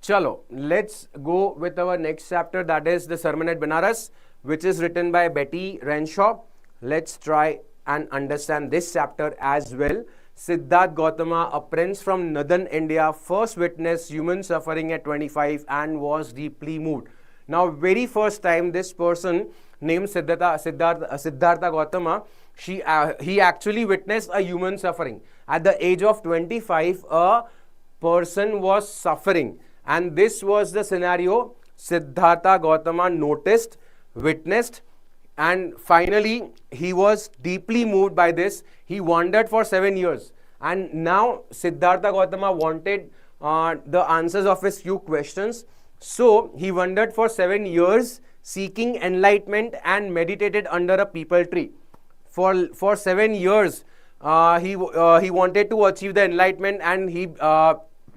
Chalo, let's go with our next chapter, that is the Sermon at Banaras, which is written by Betty Renshaw. Let's try and understand this chapter as well. Siddharth Gautama, a prince from northern India, first witnessed human suffering at 25 and was deeply moved. Now, very first time this person named Siddhartha Gautama, he actually witnessed a human suffering. At the age of 25, a person was suffering. And this was the scenario Siddhartha Gautama noticed, witnessed, and finally he was deeply moved by this. He wandered for 7 years. And now Siddhartha Gautama wanted the answers of his few questions. So he wandered for 7 years seeking enlightenment and meditated under a peepal tree. For 7 years, he wanted to achieve the enlightenment, and he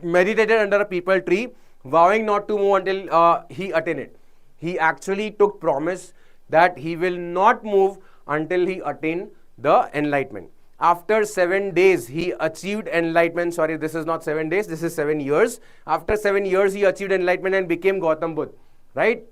meditated under a peepal tree, vowing not to move until he attained it. He actually took promise that he will not move until he attain the enlightenment. After 7 days, he achieved enlightenment. Sorry, this is not 7 days, this is 7 years. After 7 years, he achieved enlightenment and became Gautam Buddha, right?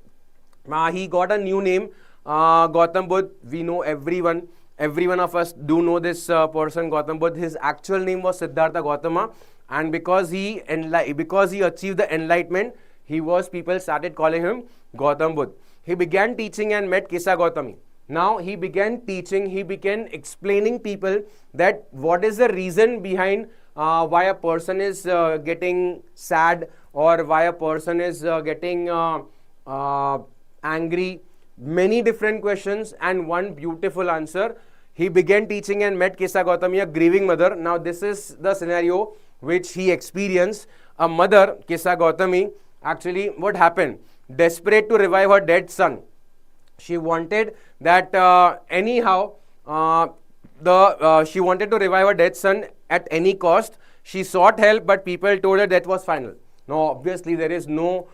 He got a new name, Gautam Buddha. We know everyone of us do know this person, Gautam Buddha. His actual name was Siddhartha Gautama, and because he achieved the enlightenment, people started calling him Gautam Buddha. He began teaching and met Kesa Gautami. Now he began teaching, he began explaining people that what is the reason behind why a person is getting sad, or why a person is getting angry. Many different questions and one beautiful answer. He began teaching and met Kesa Gautami, a grieving mother. Now this is the scenario which he experienced. A mother, Kesa Gautami, actually what happened? Desperate to revive her dead son. She wanted that she wanted to revive her dead son at any cost. She sought help, but people told her that was final. Now obviously there is no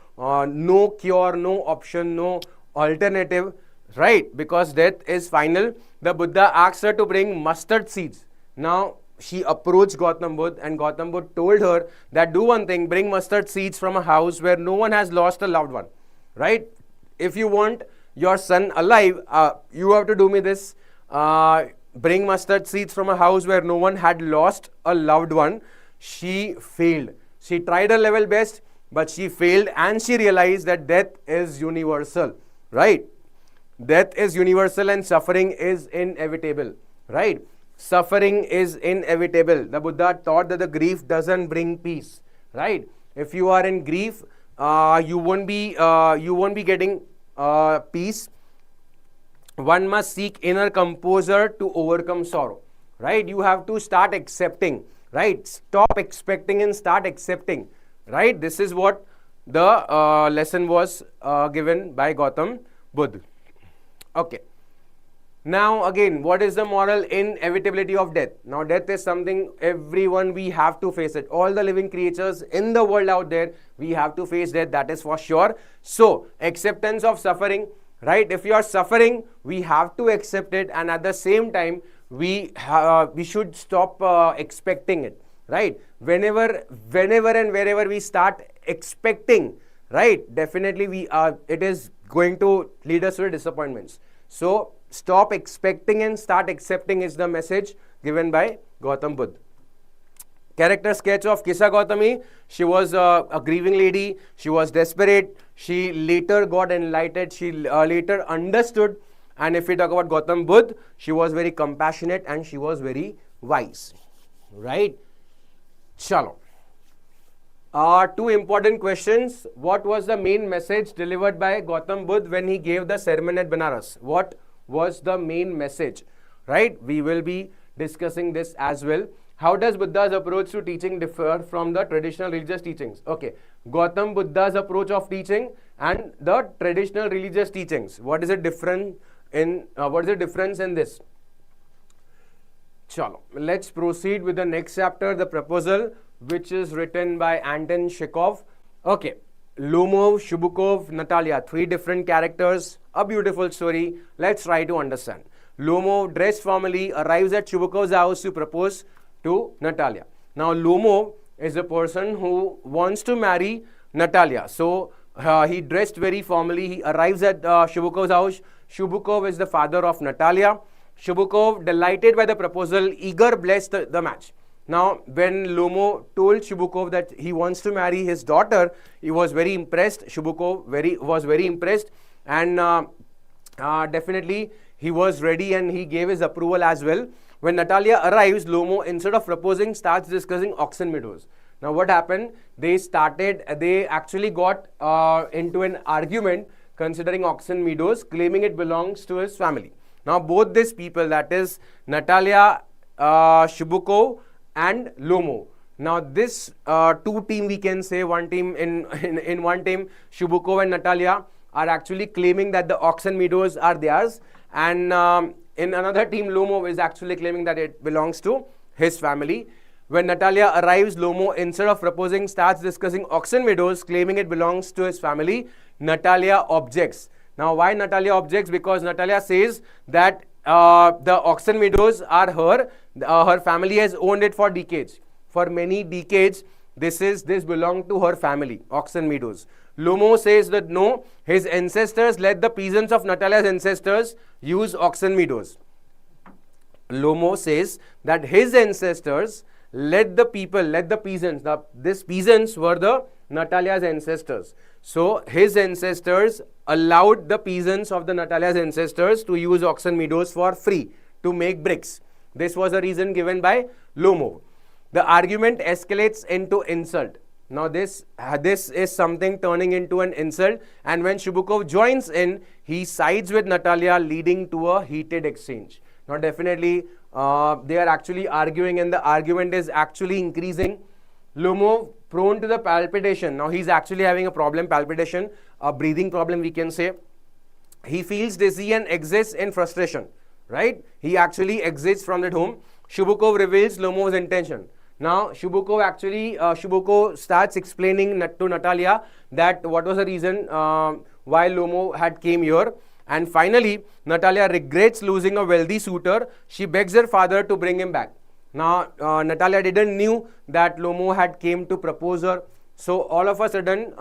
cure, no option, no alternative, right? Because death is final. The Buddha asked her to bring mustard seeds. Now she approached Gautam Buddha, and Gautam Buddha told her that do one thing, bring mustard seeds from a house where no one has lost a loved one, right? If you want your son alive, you have to do me this. Bring mustard seeds from a house where no one had lost a loved one. She failed. She tried her level best, but she failed, and she realized that death is universal, right? Death is universal and suffering is inevitable, right? Suffering is inevitable. The Buddha taught that the grief doesn't bring peace, right? If you are in grief, you won't be getting peace. One must seek inner composure to overcome sorrow, right? You have to start accepting, right? Stop expecting and start accepting, right? This is what the lesson was given by Gautam Buddha. Okay. Now again, what is the moral? Inevitability of death. Now death is something everyone, we have to face it. All the living creatures in the world out there, we have to face death, that is for sure. So acceptance of suffering, right? If you are suffering, we have to accept it, and at the same time we should stop expecting it, right? Whenever and wherever we start expecting, right, definitely it is going to lead us to disappointments. So stop expecting and start accepting is the message given by Gautam Buddha. Character sketch of Kesa Gautami. She was a grieving lady. She was desperate. She later got enlightened. She later understood. And if we talk about Gautam Buddha, she was very compassionate and she was very wise, right? Chalo. Two important questions. What was the main message delivered by Gautam Buddha when he gave the sermon at Banaras? What was the main message, right? We will be discussing this as well. How does Buddha's approach to teaching differ from the traditional religious teachings? Okay, Gautam Buddha's approach of teaching and the traditional religious teachings. What is the difference in this? Chalo, let's proceed with the next chapter, the proposal, which is written by Anton Chekhov. Okay, Lomov, Shubukov, Natalia, three different characters, a beautiful story. Let's try to understand. Lomov, dressed formally, arrives at Shubukov's house to propose to Natalia. Now, Lomov is a person who wants to marry Natalia. So, he dressed very formally. He arrives at Shubukov's house. Shubukov is the father of Natalia. Shubukov, delighted by the proposal, eager blessed the match. Now, when Lomov told Shubukov that he wants to marry his daughter, he was very impressed. Shubukov was very impressed, and definitely he was ready and he gave his approval as well. When Natalia arrives, Lomov, instead of proposing, starts discussing Oxen Meadows. Now, what happened? They actually got into an argument considering Oxen Meadows, claiming it belongs to his family. Now, both these people, that is Natalia, Shubukov, and Lomo. Now this two team, we can say one team in one team, Shubukov and Natalia are actually claiming that the Oxen Meadows are theirs, and in another team, Lomo is actually claiming that it belongs to his family. When Natalia arrives, Lomo, instead of proposing, starts discussing Oxen Meadows, claiming it belongs to his family. Natalia objects. Now, why Natalia objects? Because Natalia says that the Oxen Meadows are her. Her family has owned it for decades. For many decades, this belonged to her family, Oxen Meadows. Lomo says that no, his ancestors let the peasants of Natalia's ancestors use Oxen Meadows. Lomo says that his ancestors let the peasants, these peasants were the Natalia's ancestors. So his ancestors allowed the peasants of the Natalia's ancestors to use Oxen Meadows for free to make bricks. This was a reason given by Lomo. The argument escalates into insult. Now this is something turning into an insult, and when Shubukov joins in, he sides with Natalia, leading to a heated exchange. Now definitely they are actually arguing, and the argument is actually increasing. Lomo, prone to the palpitation. Now he's actually having a palpitation, a breathing problem, we can say. He feels dizzy and exits in frustration, right? He actually exits from that home. Shubukov reveals Lomo's intention. Now Shubukov starts explaining to Natalia that what was the reason why Lomo had came here. And finally, Natalia regrets losing a wealthy suitor. She begs her father to bring him back. Now, Natalia didn't knew that Lomo had came to propose her. So, all of a sudden,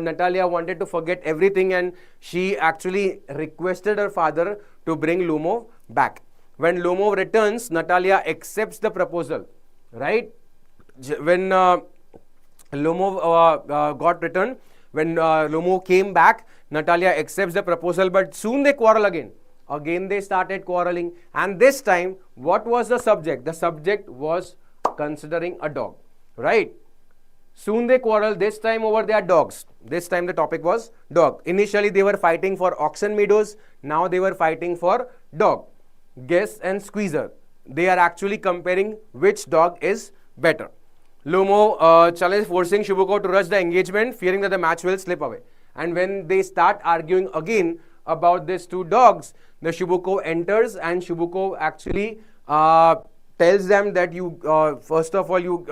Natalia wanted to forget everything, and she actually requested her father to bring Lomo back. When Lomo returns, Natalia accepts the proposal, right? When Lomo got returned, when Lomo came back, Natalia accepts the proposal, but soon they quarrel again. Again they started quarreling, and this time, what was the subject? The subject was considering a dog, right? Soon they quarrel, this time over their dogs. This time the topic was dog. Initially they were fighting for Oxen Meadows, now they were fighting for dog. Guess and Squeezer. They are actually comparing which dog is better. Lomo challenged, forcing Shubukov to rush the engagement, fearing that the match will slip away. And when they start arguing again about these two dogs, the Shubukov enters, and Shubukov actually tells them that you first of all you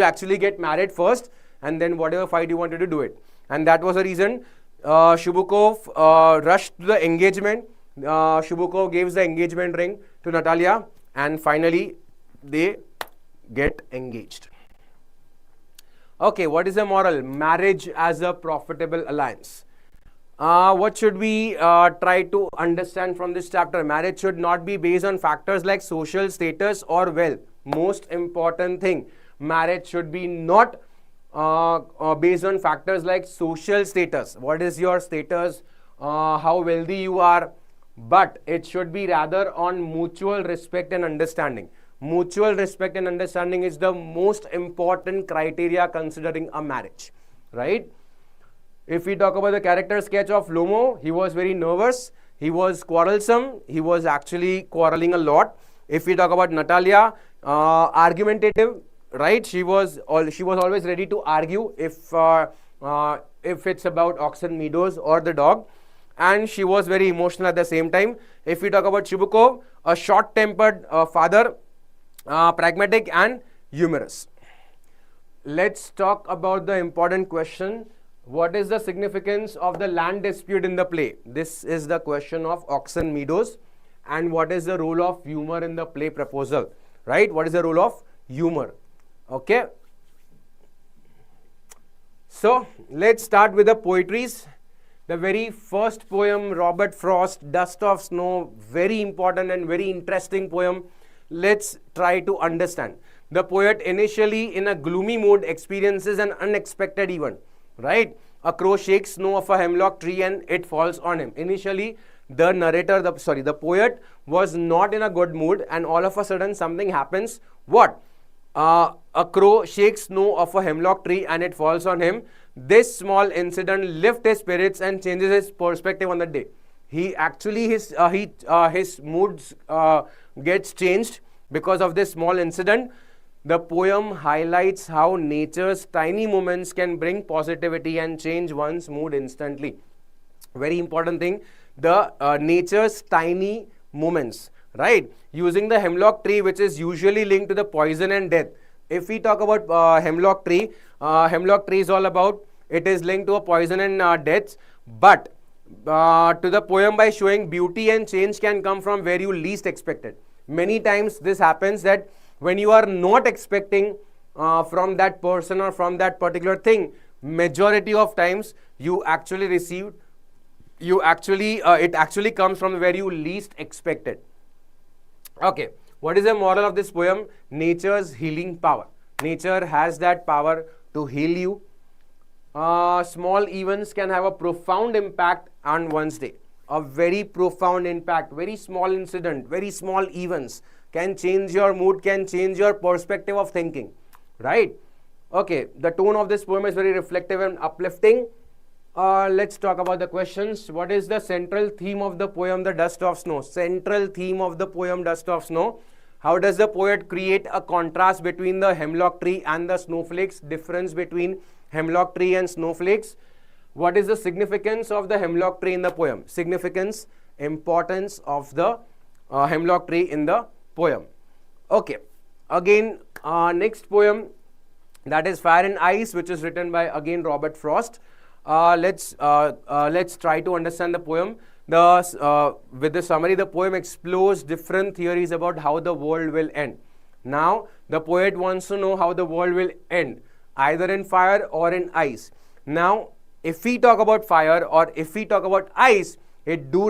actually get married first, and then whatever fight you wanted to do it. And that was the reason Shubukov rushed to the engagement. Shubukov gives the engagement ring to Natalia, and finally they get engaged. Okay, what is the moral? Marriage as a profitable alliance. What should we try to understand from this chapter? Marriage should not be based on factors like social status or wealth. Most important thing, marriage should be not based on factors like social status. What is your status? How wealthy you are? But it should be rather on mutual respect and understanding. Mutual respect and understanding is the most important criteria considering a marriage, right? If we talk about the character sketch of Lomo, he was very nervous, he was quarrelsome, he was actually quarreling a lot. If we talk about Natalia, argumentative, right? She was always ready to argue if it's about Oxen Meadows or the dog, and she was very emotional at the same time. If we talk about Shubukov, a short-tempered father, pragmatic and humorous. Let's talk about the important question. What is the significance of the land dispute in the play? This is the question of Oxen Meadows. And what is the role of humor in the play proposal, right? What is the role of humor? Okay. So let's start with the poetries. The very first poem, Robert Frost, Dust of Snow, very important and very interesting poem. Let's try to understand. The poet, initially in a gloomy mood, experiences an unexpected event, right? A crow shakes snow off a hemlock tree and it falls on him. Initially, the poet was not in a good mood, and all of a sudden something happens. What? A crow shakes snow off a hemlock tree and it falls on him. This small incident lifts his spirits and changes his perspective on the day. He actually, his moods gets changed. Because of this small incident, the poem highlights how nature's tiny moments can bring positivity and change one's mood instantly. Very important thing, the nature's tiny moments, right? Using the hemlock tree, which is usually linked to the poison and death. If we talk about hemlock tree is all about, it is linked to a poison and death, but to the poem by showing beauty and change can come from where you least expected. Many times this happens that when you are not expecting from that person or from that particular thing, majority of times you actually receive, it actually comes from where you least expected. Okay, what is the moral of this poem? Nature's healing power. Nature has that power to heal you. Small events can have a profound impact on one's day. A very profound impact, very small incident, very small events can change your mood, can change your perspective of thinking, right? Okay, the tone of this poem is very reflective and uplifting. Let's talk about the questions. What is the central theme of the poem, The Dust of Snow? Central theme of the poem, Dust of Snow. How does the poet create a contrast between the hemlock tree and the snowflakes? Difference between hemlock tree and snowflakes. What is the significance of the hemlock tree in the poem? Significance, importance of the hemlock tree in the poem. Okay, again, next poem, that is Fire and Ice, which is written by again Robert Frost. Let's try to understand the poem. With the summary, the poem explores different theories about how the world will end. Now, the poet wants to know how the world will end, either in fire or in ice. Now, if we talk about fire or if we talk about ice, it do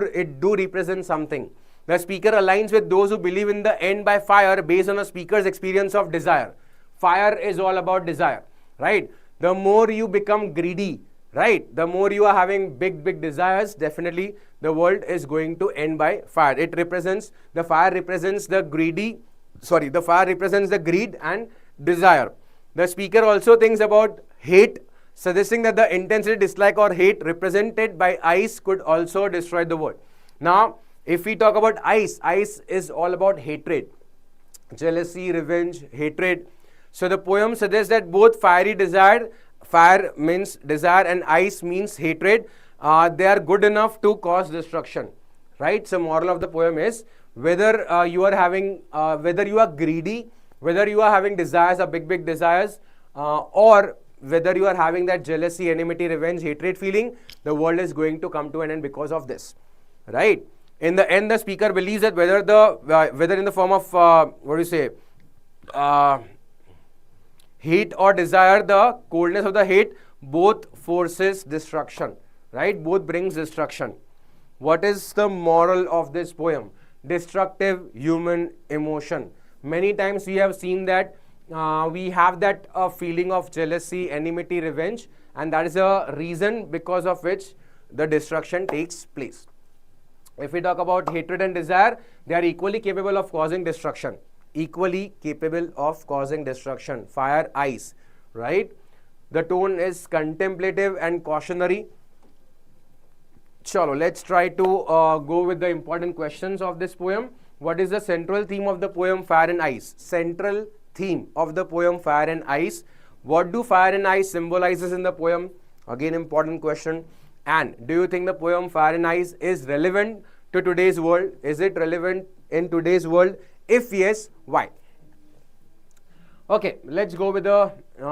represent something. The speaker aligns with those who believe in the end by fire based on a speaker's experience of desire. Fire is all about desire, right? The more you become greedy, right, the more you are having big desires, definitely the world is going to end by fire. It represents, the fire represents the greedy, the fire represents the greed and desire. The speaker also thinks about hate, suggesting that the intensity, dislike or hate represented by ice could also destroy the world. Now, if we talk about ice, ice is all about hatred, jealousy, revenge, hatred. So the poem suggests that both fiery desire, fire means desire and ice means hatred, they are good enough to cause destruction, right? So moral of the poem is, whether you are having, whether you are greedy, whether you are having desires, big desires, or whether you are having that jealousy, enmity, revenge, hatred feeling, the world is going to come to an end because of this, right? In the end, the speaker believes that whether in the form of heat or desire, the coldness of the hate, both forces destruction, right? Both brings destruction. What is the moral of this poem? Destructive human emotion. Many times we have seen that we have that feeling of jealousy, enmity, revenge, and that is a reason because of which the destruction takes place. If we talk about hatred and desire, they are equally capable of causing destruction. Equally capable of causing destruction. Fire, ice, right? The tone is contemplative and cautionary. Chalo, let's try to go with the important questions of this poem. What is the central theme of the poem Fire and Ice? Central theme of the poem Fire and Ice. What do fire and ice symbolizes in the poem? Again, important question. And do you think the poem Fire and Ice is relevant to today's world? Is it relevant in today's world? If yes, why? Okay, let's go with the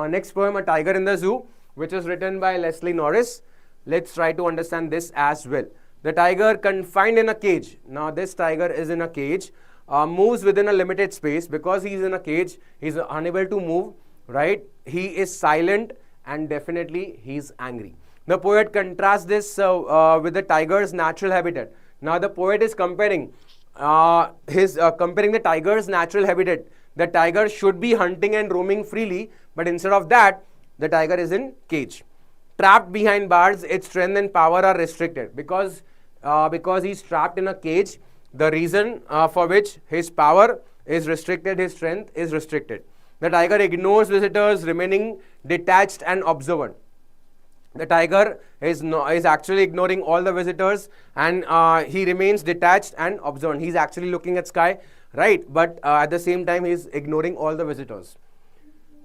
next poem, A Tiger in the Zoo, which is written by Leslie Norris. Let's try to understand this as well. The tiger confined in a cage. Now, this tiger is in a cage, moves within a limited space. Because he is in a cage, he is unable to move, right? He is silent and definitely he is angry. The poet contrasts this with the tiger's natural habitat. Now, the poet is comparing comparing the tiger's natural habitat. The tiger should be hunting and roaming freely, but instead of that, the tiger is in cage. Trapped behind bars, its strength and power are restricted. Because he's trapped in a cage, the reason for which his power is restricted, his strength is restricted. The tiger ignores visitors, remaining detached and observant. The tiger is actually ignoring all the visitors, and he remains detached and observant. He's actually looking at sky. right? But at the same time, he's ignoring all the visitors.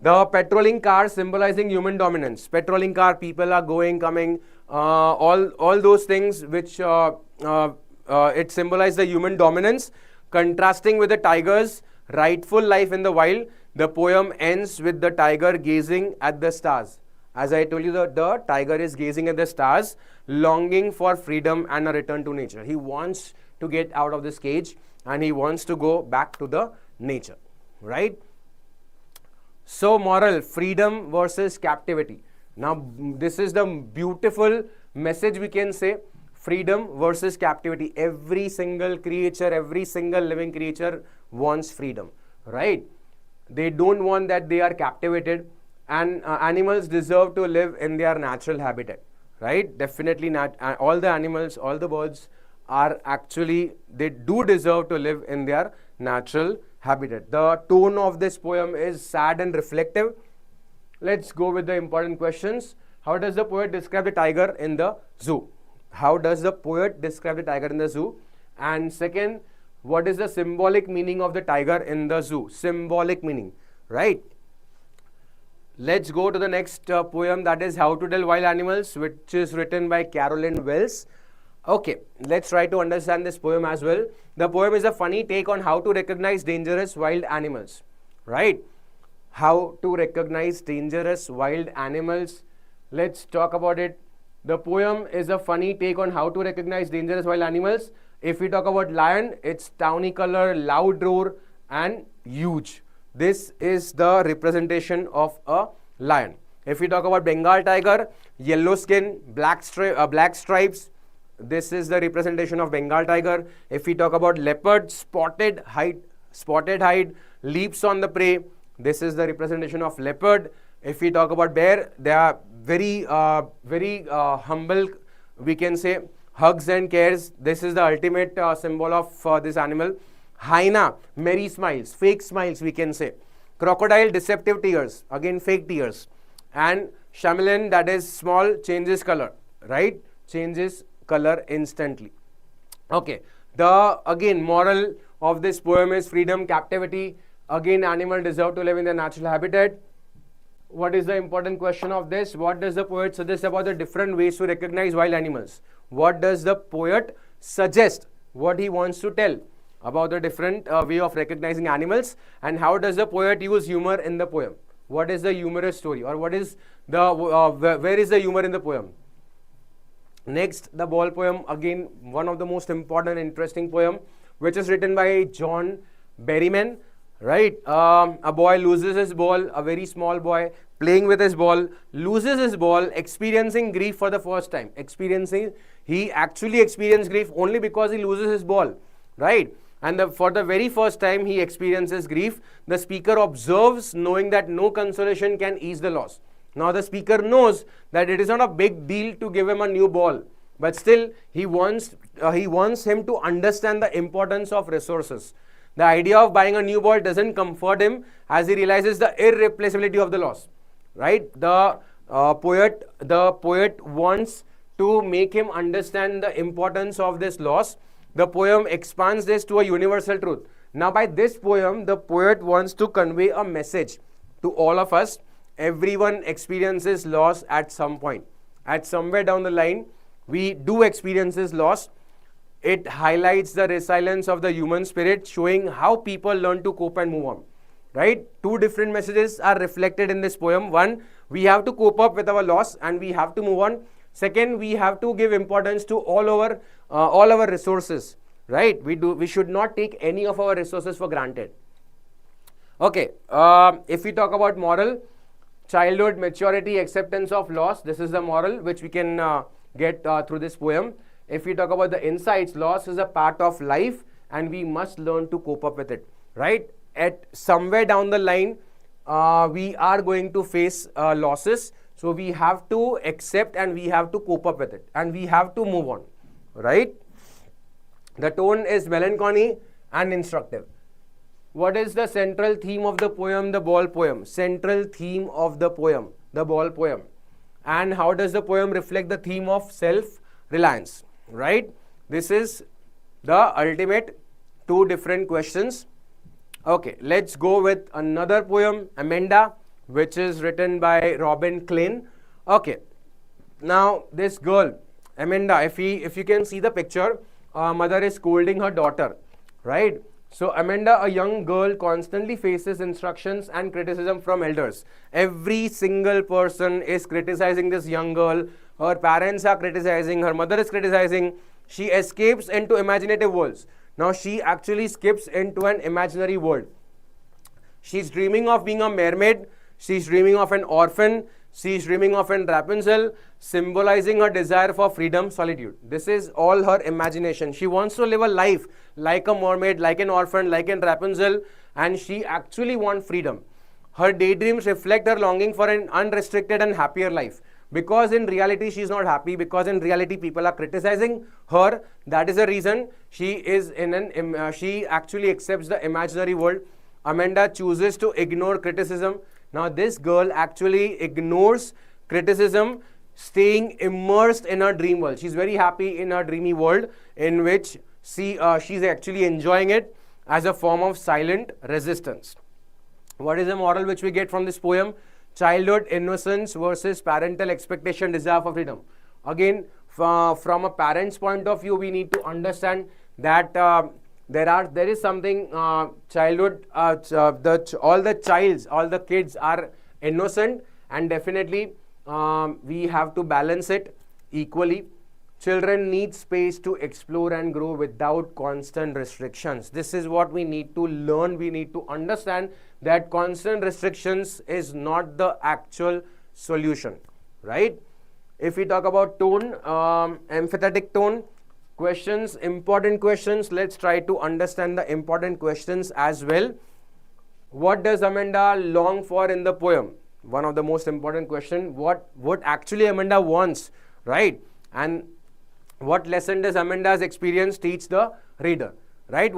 The patrolling car symbolizing human dominance. Patrolling car, people are going, coming, all those things which it symbolizes the human dominance, contrasting with the tiger's rightful life in the wild. The poem ends with the tiger gazing at the stars. As I told you, the tiger is gazing at the stars, longing for freedom and a return to nature. He wants to get out of this cage and he wants to go back to the nature, right? So moral, freedom versus captivity. Now this is the beautiful message we can say, freedom versus captivity. Every single creature, every single living creature wants freedom, right? They don't want that they are captivated, and animals deserve to live in their natural habitat, right? Definitely not. All the animals, all the birds are actually, they do deserve to live in their natural habitat. The tone of this poem is sad and reflective. Let's go with the important questions. How does the poet describe the tiger in the zoo? How does the poet describe the tiger in the zoo? And second, what is the symbolic meaning of the tiger in the zoo? Symbolic meaning, right? Let's go to the next poem, that is How to Tell Wild Animals, which is written by Carolyn Wells. Okay, let's try to understand this poem as well. The poem is a funny take on how to recognize dangerous wild animals, right? How to recognize dangerous wild animals. Let's talk about it. The poem is a funny take on how to recognize dangerous wild animals. If we talk about lion, it's tawny color, loud roar, and huge. This is the representation of a lion. If we talk about Bengal tiger, yellow skin, black stripes, this is the representation of Bengal tiger. If we talk about leopard, spotted hide, leaps on the prey, this is the representation of leopard. If we talk about bear, they are very humble, we can say, hugs and cares. This is the ultimate symbol of this animal. Hyena, merry smiles, fake smiles, we can say. Crocodile, deceptive tears, again fake tears. And chameleon, that is small, changes color, right? Changes color instantly. Okay, the again moral of this poem is freedom, captivity. Again, animal deserve to live in their natural habitat. What is the important question of this? What does the poet suggest about the different ways to recognize wild animals? What does the poet suggest? What he wants to tell about the different way of recognizing animals, and how does the poet use humor in the poem? What is the humorous story, or what is the where is the humor in the poem? Next, the ball poem, again one of the most important and interesting poem, which is written by John Berryman, right? A boy loses his ball, a very small boy playing with his ball, loses his ball, experiencing grief for the first time. He actually experienced grief only because he loses his ball, right? And for the very first time he experiences grief. The speaker observes, knowing that no consolation can ease the loss. Now the speaker knows that it is not a big deal to give him a new ball, but still he wants him to understand the importance of resources. The idea of buying a new ball doesn't comfort him, as he realizes the irreplaceability of the loss, right? The poet wants to make him understand the importance of this loss. The poem expands this to a universal truth. Now by this poem, the poet wants to convey a message to all of us. Everyone experiences loss at some point. At somewhere down the line, we do experience this loss. It highlights the resilience of the human spirit, showing how people learn to cope and move on, right? Two different messages are reflected in this poem. One, we have to cope up with our loss and we have to move on. Second, we have to give importance to all our resources, right? We should not take any of our resources for granted. Okay, if we talk about moral, childhood, maturity, acceptance of loss, this is the moral which we can get through this poem. If we talk about the insights, loss is a part of life and we must learn to cope up with it, right? At somewhere down the line, we are going to face losses. So we have to accept and we have to cope up with it and we have to move on, right? The tone is melancholy and instructive. What is the central theme of the poem, the ball poem? Central theme of the poem, the ball poem. And how does the poem reflect the theme of self-reliance, right? This is the ultimate two different questions. Okay, let's go with another poem, Amanda, which is written by Robin Klein. Okay, now this girl, Amanda, if you can see the picture, mother is scolding her daughter, right? So Amanda, a young girl, constantly faces instructions and criticism from elders. Every single person is criticizing this young girl. Her parents are criticizing, her mother is criticizing. She escapes into imaginative worlds. Now she actually skips into an imaginary world. She's dreaming of being a mermaid. She's dreaming of an orphan. She's dreaming of an Rapunzel, symbolizing her desire for freedom, solitude. This is all her imagination. She wants to live a life like a mermaid, like an orphan, like an Rapunzel, and she actually wants freedom. Her daydreams reflect her longing for an unrestricted and happier life. Because in reality she is not happy, because in reality people are criticizing her. That is the reason she is in an she actually accepts the imaginary world. Amanda chooses to ignore criticism. Now this girl actually ignores criticism, staying immersed in her dream world. She's very happy in her dreamy world, in which she's actually enjoying it as a form of silent resistance. What is the moral which we get from this poem? Childhood innocence versus parental expectation, desire for freedom. Again, from a parent's point of view, we need to understand that there is something childhood. All the kids are innocent, and definitely we have to balance it equally. Children need space to explore and grow without constant restrictions. This is what we need to learn. We need to understand that constant restrictions is not the actual solution, right? If we talk about tone, empathetic tone, questions, important questions, let's try to understand the important questions as well. What does Amanda long for in the poem? One of the most important question. What actually Amanda wants, right? And what lesson does Amanda's experience teach the reader, right? If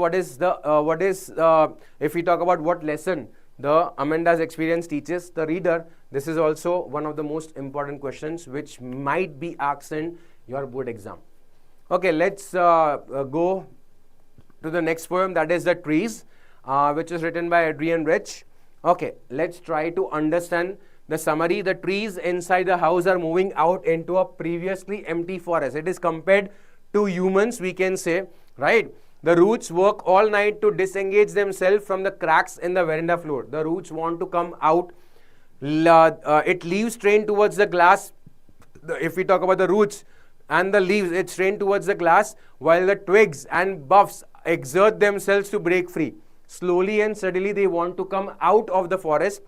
we talk about what lesson the Amanda's experience teaches the reader, this is also one of the most important questions which might be asked in your board exam. Okay, let's go to the next poem, that is The Trees, which is written by Adrian Rich. Okay, let's try to understand the summary. The trees inside the house are moving out into a previously empty forest. It is compared to humans, we can say, right? The roots work all night to disengage themselves from the cracks in the veranda floor. The roots want to come out. It leaves strain towards the glass. If we talk about the roots and the leaves, it's strained towards the glass, while the twigs and buffs exert themselves to break free. Slowly and steadily they want to come out of the forest.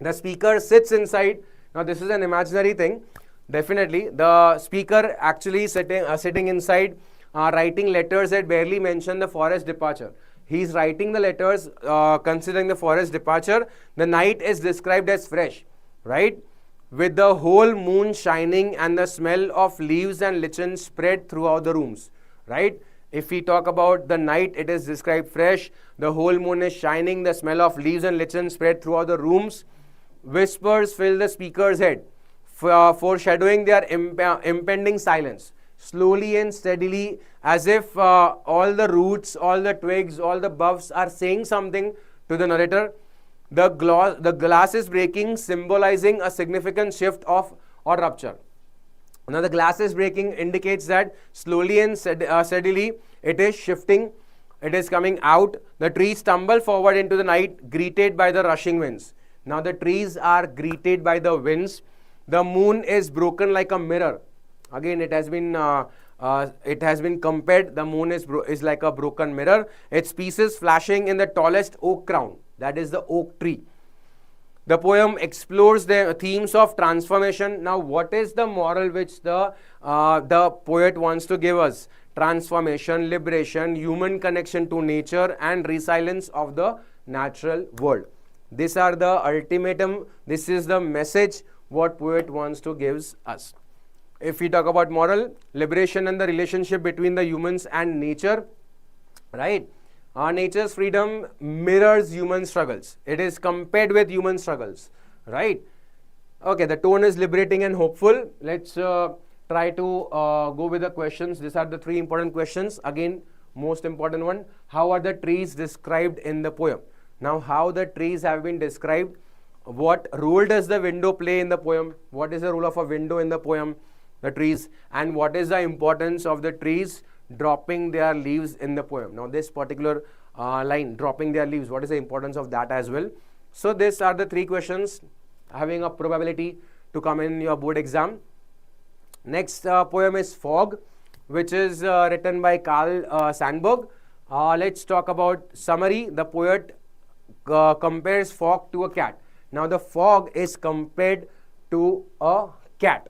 The speaker sits inside. Now this is an imaginary thing. Definitely the speaker actually sitting inside, writing letters that barely mention the forest departure. He's writing the letters considering the forest departure. The night is described as fresh, right? With the whole moon shining and the smell of leaves and lichen spread throughout the rooms, right? If we talk about the night, it is described fresh. The whole moon is shining. The smell of leaves and lichen spread throughout the rooms. Whispers fill the speaker's head, foreshadowing their impending silence. Slowly and steadily, as if all the roots, all the twigs, all the buffs are saying something to the narrator. The glass is breaking, symbolizing a significant shift or rupture. Now the glass is breaking indicates that slowly and steadily it is shifting, it is coming out. The trees tumble forward into the night, greeted by the rushing winds. Now the trees are greeted by the winds. The moon is broken like a mirror. Again, it has been compared. The moon is like a broken mirror. Its pieces flashing in the tallest oak crown. That is the oak tree. The poem explores the themes of transformation. Now, what is the moral which the poet wants to give us? Transformation, liberation, human connection to nature, and resilience of the natural world. These are the ultimatum. This is the message what poet wants to give us. If we talk about moral, liberation and the relationship between the humans and nature, right? Nature's freedom mirrors human struggles. It is compared with human struggles, right? Okay, the tone is liberating and hopeful. Let's try to go with the questions. These are the three important questions. Again, most important one. How are the trees described in the poem? Now, how the trees have been described? What role does the window play in the poem? What is the role of a window in the poem? The trees. And what is the importance of the trees dropping their leaves in the poem? Now, this particular line, dropping their leaves, what is the importance of that as well? So, these are the three questions having a probability to come in your board exam. Next poem is Fog, which is written by Carl Sandburg. Let's talk about summary. The poet compares fog to a cat. Now, the fog is compared to a cat,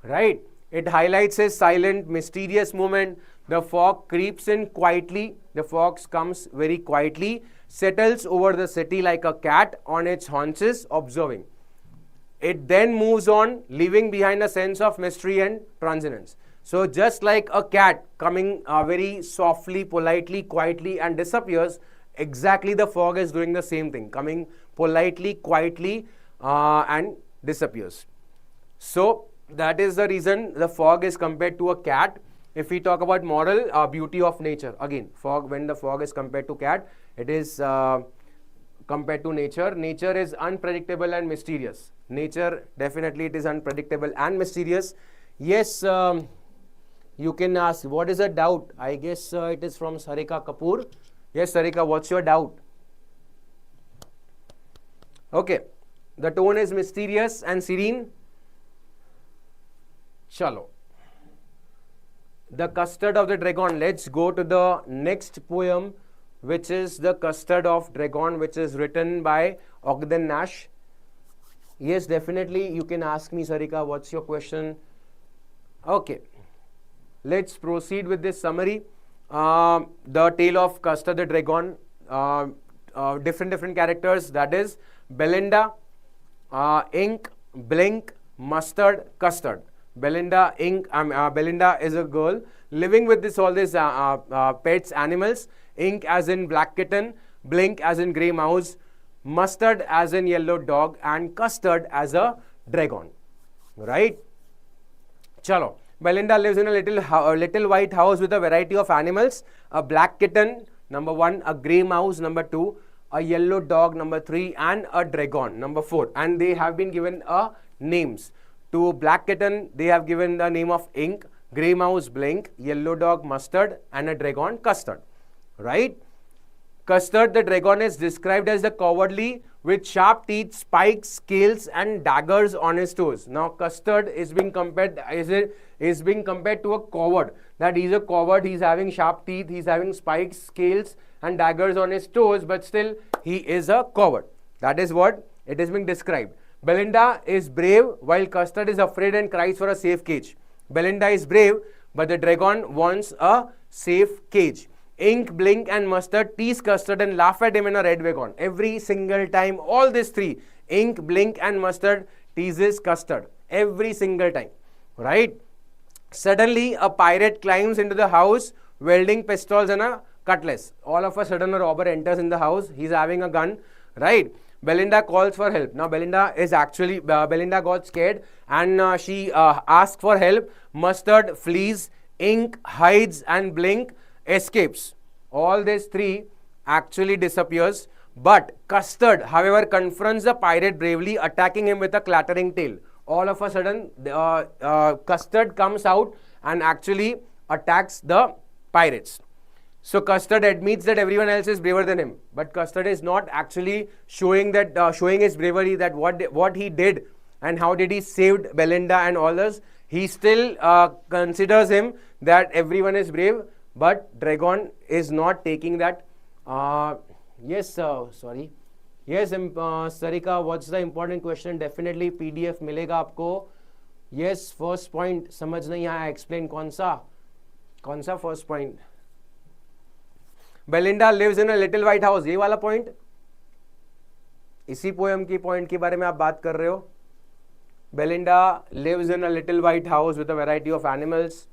right? It highlights his silent, mysterious movement. The fog creeps in quietly. The fog comes very quietly, settles over the city like a cat on its haunches, observing. It then moves on, leaving behind a sense of mystery and transience. So, just like a cat coming very softly, politely, quietly and disappears, exactly the fog is doing the same thing, coming politely, quietly and disappears. So, that is the reason the fog is compared to a cat. If we talk about moral, beauty of nature, again, fog, when the fog is compared to cat, it is compared to nature. Nature is unpredictable and mysterious. Nature, definitely it is unpredictable and mysterious. Yes, you can ask, what is a doubt? I guess it is from Sarika Kapoor. Yes, Sarika, what's your doubt? Okay, the tone is mysterious and serene. Chalo. The Custard of the Dragon. Let's go to the next poem, which is The Custard of Dragon, which is written by Ogden Nash. Yes, definitely you can ask me, Sarika, what's your question? Okay, let's proceed with this summary. The Tale of Custard the Dragon, different characters, that is Belinda, Ink, Blink, Mustard, Custard. Belinda, Belinda is a girl living with all these pets, animals. Ink as in black kitten, Blink as in grey mouse, Mustard as in yellow dog, and Custard as a dragon. Right? Chalo. Belinda lives in a little white house with a variety of animals. A black kitten, number 1, a grey mouse, number 2, a yellow dog, number 3, and a dragon, number 4. And they have been given names. To black kitten, they have given the name of Ink, grey mouse, Blink, yellow dog, Mustard, and a dragon, Custard. Right? Custard the dragon is described as the cowardly with sharp teeth, spikes, scales, and daggers on his toes. Now, Custard is being compared to a coward. That he's a coward. He's having sharp teeth. He's having spikes, scales, and daggers on his toes. But still, he is a coward. That is what it is being described. Belinda is brave while Custard is afraid and cries for a safe cage. Belinda is brave, but the dragon wants a safe cage. Ink, Blink, and Mustard tease Custard and laugh at him in a red wagon. Every single time, all these three, Ink, Blink, and Mustard teases Custard. Every single time. Right? Suddenly, a pirate climbs into the house, wielding pistols and a cutlass. All of a sudden, a robber enters in the house. He's having a gun. Right? Belinda calls for help. Now, Belinda got scared and she asks for help. Mustard flees, Ink hides, and Blink escapes. All these three actually disappears. But Custard, however, confronts the pirate bravely, attacking him with a clattering tail. All of a sudden, Custard comes out and actually attacks the pirates. So Custard admits that everyone else is braver than him, but Custard is not actually showing his bravery, that what he did and how did he saved Belinda and all this. He still considers him that everyone is brave, but Dragon is not taking that. Yes, sorry. Yes, Sarika, what's the important question? Definitely PDF मिलेगा आपको. Yes, first point समझ नहीं आया. Explain कौन सा first point? Belinda lives in a little white house. ये वाला point, इसी पोएम की पॉइंट के बारे में आप बात कर रहे हो. Belinda lives in a little white house with a variety of animals.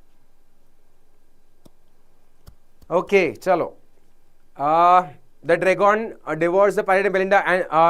Okay, chalo. The dragon devours the pirate and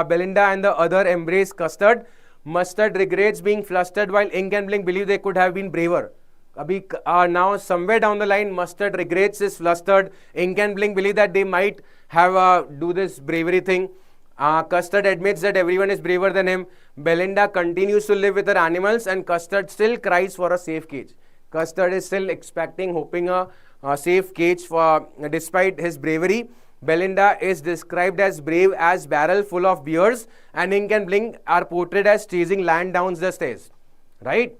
Belinda and the other embrace Custard. Mustard regrets being flustered while Ink and Blink believe they could have been braver. abhi now somewhere down the line, Mustard regrets his flustered. Ink and Blink believe that they might have do this bravery thing. Custard admits that everyone is braver than him. Belinda continues to live with her animals, and Custard still cries for a safe cage. Custard is still expecting, hoping a safe cage for, despite his bravery. Belinda is described as brave as barrel full of beers, and Ink and Blink are portrayed as chasing land down the stairs. Right?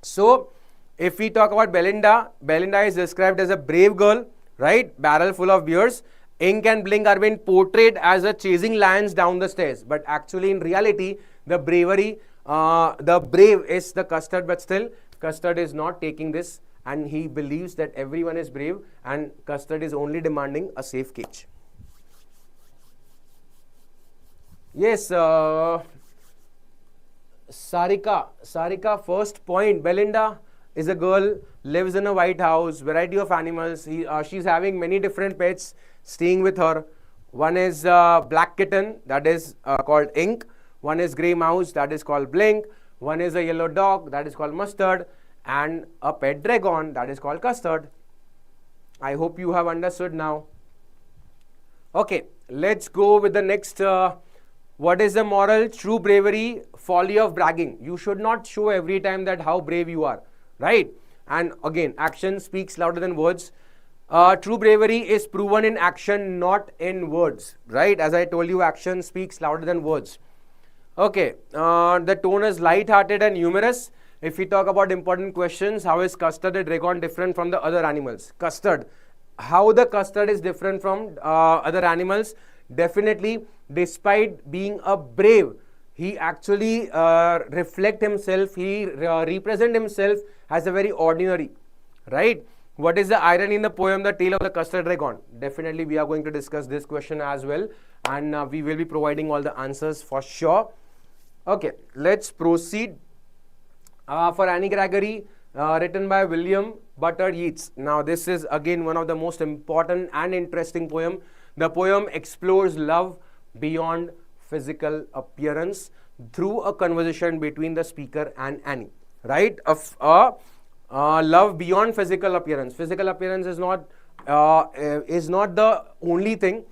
So, if we talk about Belinda, Belinda is described as a brave girl, right? Barrel full of beers. Ink and Blink are being portrayed as a chasing lions down the stairs. But actually, in reality, the bravery, the brave is the Custard, but still, Custard is not taking this, and he believes that everyone is brave, and Custard is only demanding a safe cage. Yes, Sarika, first point. Belinda is a girl, lives in a white house, variety of animals. She's having many different pets staying with her. One is black kitten, that is called Ink. One is grey mouse, that is called Blink. One is a yellow dog, that is called Mustard. And a pet dragon, that is called Custard. I hope you have understood now. Okay, let's go with the next. What is the moral? True bravery, folly of bragging. You should not show every time that how brave you are, right? And again, action speaks louder than words. True bravery is proven in action, not in words, right? As I told you, action speaks louder than words. Okay, the tone is light-hearted and humorous. If we talk about important questions, how is Custard the dragon different from the other animals? Custard, how the Custard is different from other animals? Definitely, despite being a brave, he actually reflect himself, he represent himself as a very ordinary, right? What is the irony in the poem, The Tale of the Custard Dragon? Definitely, we are going to discuss this question as well, and we will be providing all the answers for sure. Okay, let's proceed. For Annie Gregory, written by William Butler Yeats. Now, this is again one of the most important and interesting poem. The poem explores love beyond physical appearance through a conversation between the speaker and Annie. Right? Love beyond physical appearance. Physical appearance is not the only thing.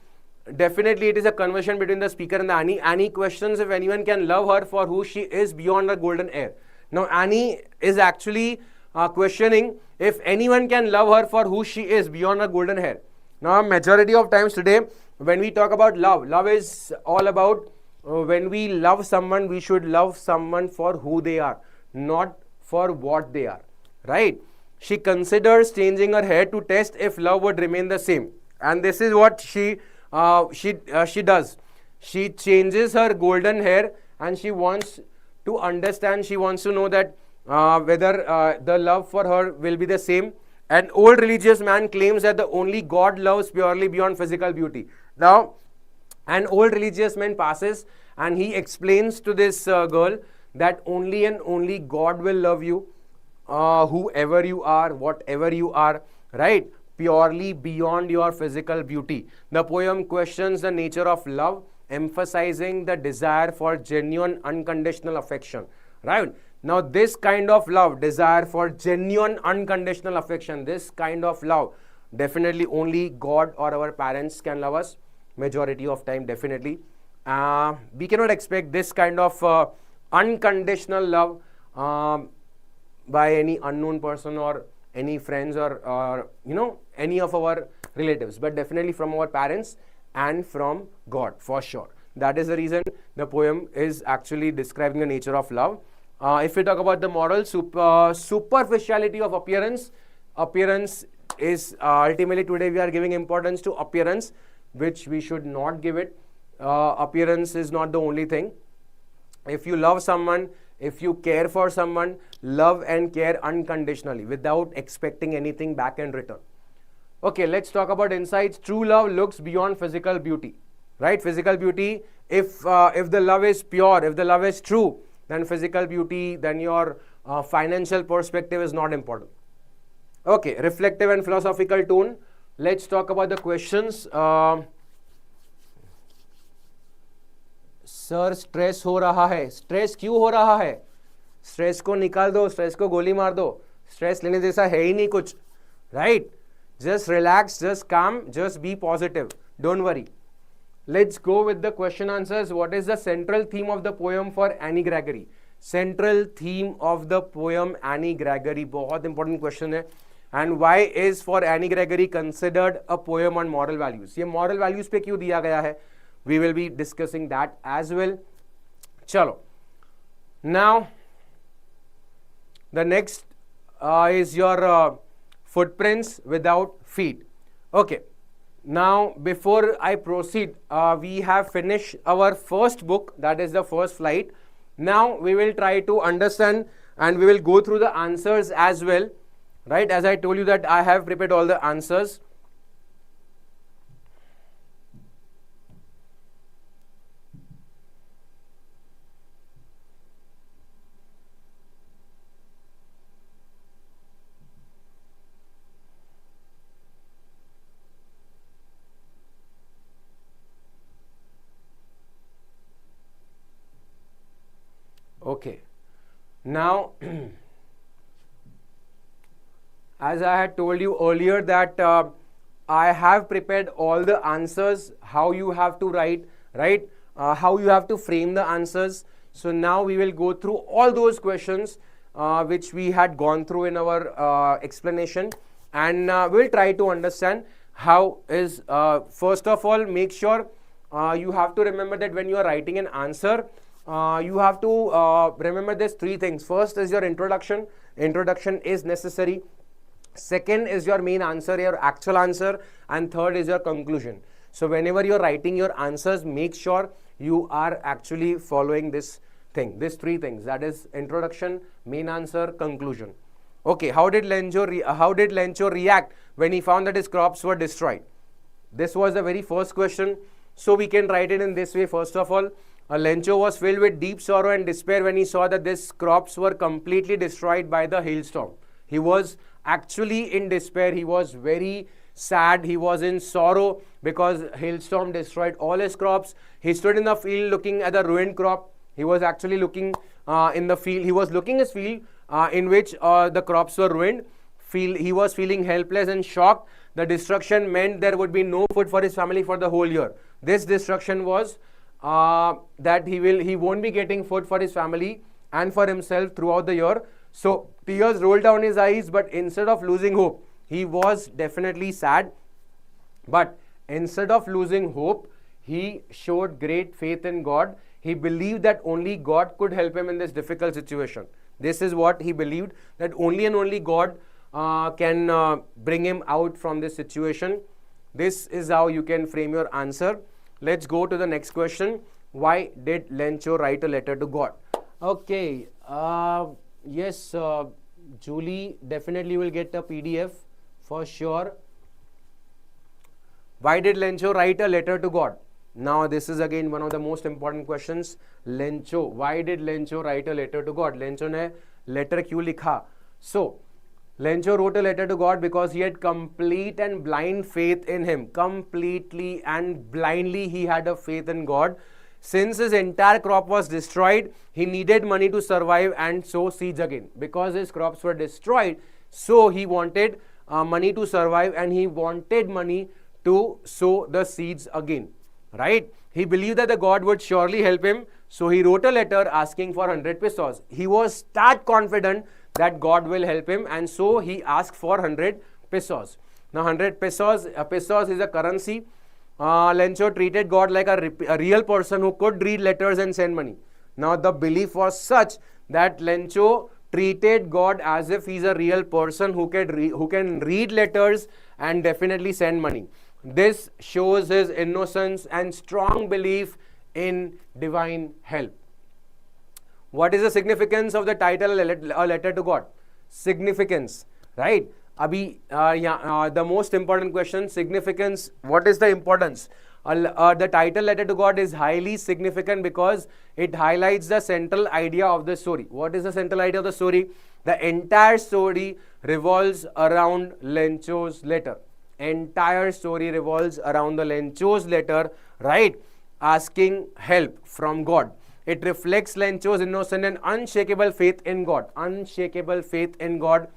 Definitely, it is a conversation between the speaker and the Annie. Annie questions if anyone can love her for who she is beyond her golden hair. Now, Annie is actually questioning if anyone can love her for who she is beyond her golden hair. Now, majority of times today, when we talk about love, love is all about when we love someone, we should love someone for who they are, not for what they are, right? She considers changing her hair to test if love would remain the same. And this is what she does. She changes her golden hair, and she wants to understand, she wants to know that whether the love for her will be the same. An old religious man claims that the only God loves purely beyond physical beauty. Now, an old religious man passes and he explains to this girl that only and only God will love you, whoever you are, whatever you are, right? Purely beyond your physical beauty. The poem questions the nature of love, emphasizing the desire for genuine unconditional affection, right? Now, this kind of love, desire for genuine unconditional affection, this kind of love, definitely only God or our parents can love us, majority of time, definitely. We cannot expect this kind of unconditional love by any unknown person or any friends or any of our relatives, but definitely from our parents and from God, for sure. That is the reason the poem is actually describing the nature of love. If we talk about the moral, superficiality of appearance, appearance is ultimately today we are giving importance to appearance, which we should not give it. Appearance is not the only thing. If you love someone, if you care for someone, love and care unconditionally without expecting anything back in return. Okay, let's talk about insights. True love looks beyond physical beauty, right? Physical beauty, if the love is pure, if the love is true, then physical beauty, then your financial perspective is not important. Okay, reflective and philosophical tone. Let's talk about the questions. Sir stress हो रहा है, stress क्यों हो रहा है? Stress को निकाल दो, स्ट्रेस को गोली मार दो, स्ट्रेस लेने जैसा है ही नहीं कुछ, राइट? जस्ट रिलैक्स, जस्ट काम, just be positive, don't worry. Let's go with the question answers. What is the central theme of the poem for Annie Gregory? Central theme of the poem Annie Gregory, बहुत important question है. And why is for Annie Gregory considered a poem on moral values? ये moral values पे क्यों दिया गया है? We will be discussing that as well. चलो. Now, the next is your footprints without feet. Okay. Now, before I proceed, we have finished our first book, that is the first flight. Now, we will try to understand and we will go through the answers as well, right? As I told you that I have prepared all the answers. Okay, now as I had told you earlier that I have prepared all the answers, how you have to write, right? How you have to frame the answers. So now we will go through all those questions which we had gone through in our explanation, and we'll try to understand how is, first of all, make sure you have to remember that when you are writing an answer, you have to remember these three things. First is your introduction. Introduction is necessary. Second is your main answer, your actual answer, and third is your conclusion. So whenever you're writing your answers, make sure you are actually following this thing, these three things, that is introduction, main answer, conclusion. Okay, how did Lencho react when he found that his crops were destroyed? This was the very first question. So we can write it in this way. First of all, Lencho was filled with deep sorrow and despair when he saw that his crops were completely destroyed by the hailstorm. He was actually in despair. He was very sad. He was in sorrow because hailstorm destroyed all his crops. He stood in the field looking at the ruined crop. He was actually looking in the field. He was looking his field in which the crops were ruined. He was feeling helpless and shocked. The destruction meant there would be no food for his family for the whole year. This destruction was that he won't be getting food for his family and for himself throughout the year. So tears rolled down his eyes, but instead of losing hope, he was definitely sad. But instead of losing hope, he showed great faith in God. He believed that only God could help him in this difficult situation. This is what he believed, that only and only God can bring him out from this situation. This is how you can frame your answer. Let's go to the next question. Why did Lencho write a letter to God? Okay, yes, Julie, definitely will get a PDF for sure. Why did Lencho write a letter to God? Now, this is again one of the most important questions. Lencho, why did Lencho write a letter to God? Lencho ने letter क्यों लिखा? So, Lencho wrote a letter to God because he had complete and blind faith in him. Completely and blindly he had a faith in God. Since his entire crop was destroyed, he needed money to survive and sow seeds again. Because his crops were destroyed, so he wanted money to survive and he wanted money to sow the seeds again. Right? He believed that the God would surely help him. So he wrote a letter asking for 100 pesos. He was that confident that God will help him, and so he asked for 100 pesos. Now 100 pesos, pesos is a currency. Lencho treated God like a real person who could read letters and send money. Now the belief was such that Lencho treated God as if he's a real person who can read letters and definitely send money. This shows his innocence and strong belief in divine help. What is the significance of the title A Letter to God? Significance, right? Abhi, the most important question, significance. What is the importance? The title Letter to God is highly significant because it highlights the central idea of the story. What is the central idea of the story? The entire story revolves around Lencho's letter. Entire story revolves around the Lencho's letter, right? Asking help from God. It reflects Lencho's innocent and unshakable faith in God. Unshakable faith in God.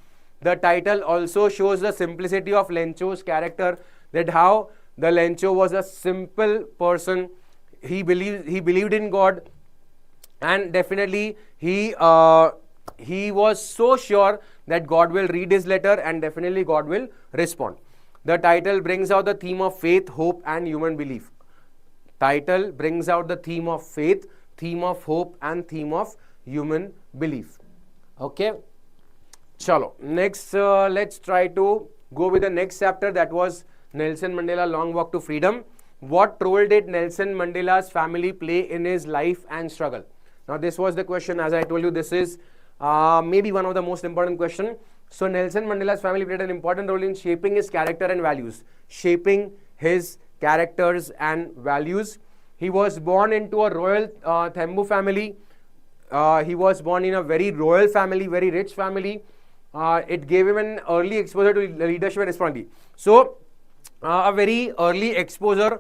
The title also shows the simplicity of Lencho's character, that how the Lencho was a simple person. He believed in God, and definitely he was so sure that God will read his letter and definitely God will respond. The title brings out the theme of faith, hope and human belief. Title brings out the theme of faith, theme of hope and theme of human belief. Okay. Chalo. Next, let's try to go with the next chapter, that was Nelson Mandela Long Walk to Freedom. What role did Nelson Mandela's family play in his life and struggle? Now this was the question. As I told you, this is maybe one of the most important question. So Nelson Mandela's family played an important role in shaping his character and values. Shaping his characters and values. He was born into a royal Thembu family. He was born in a very royal family, very rich family. It gave him an early exposure to leadership and responsibility. So a very early exposure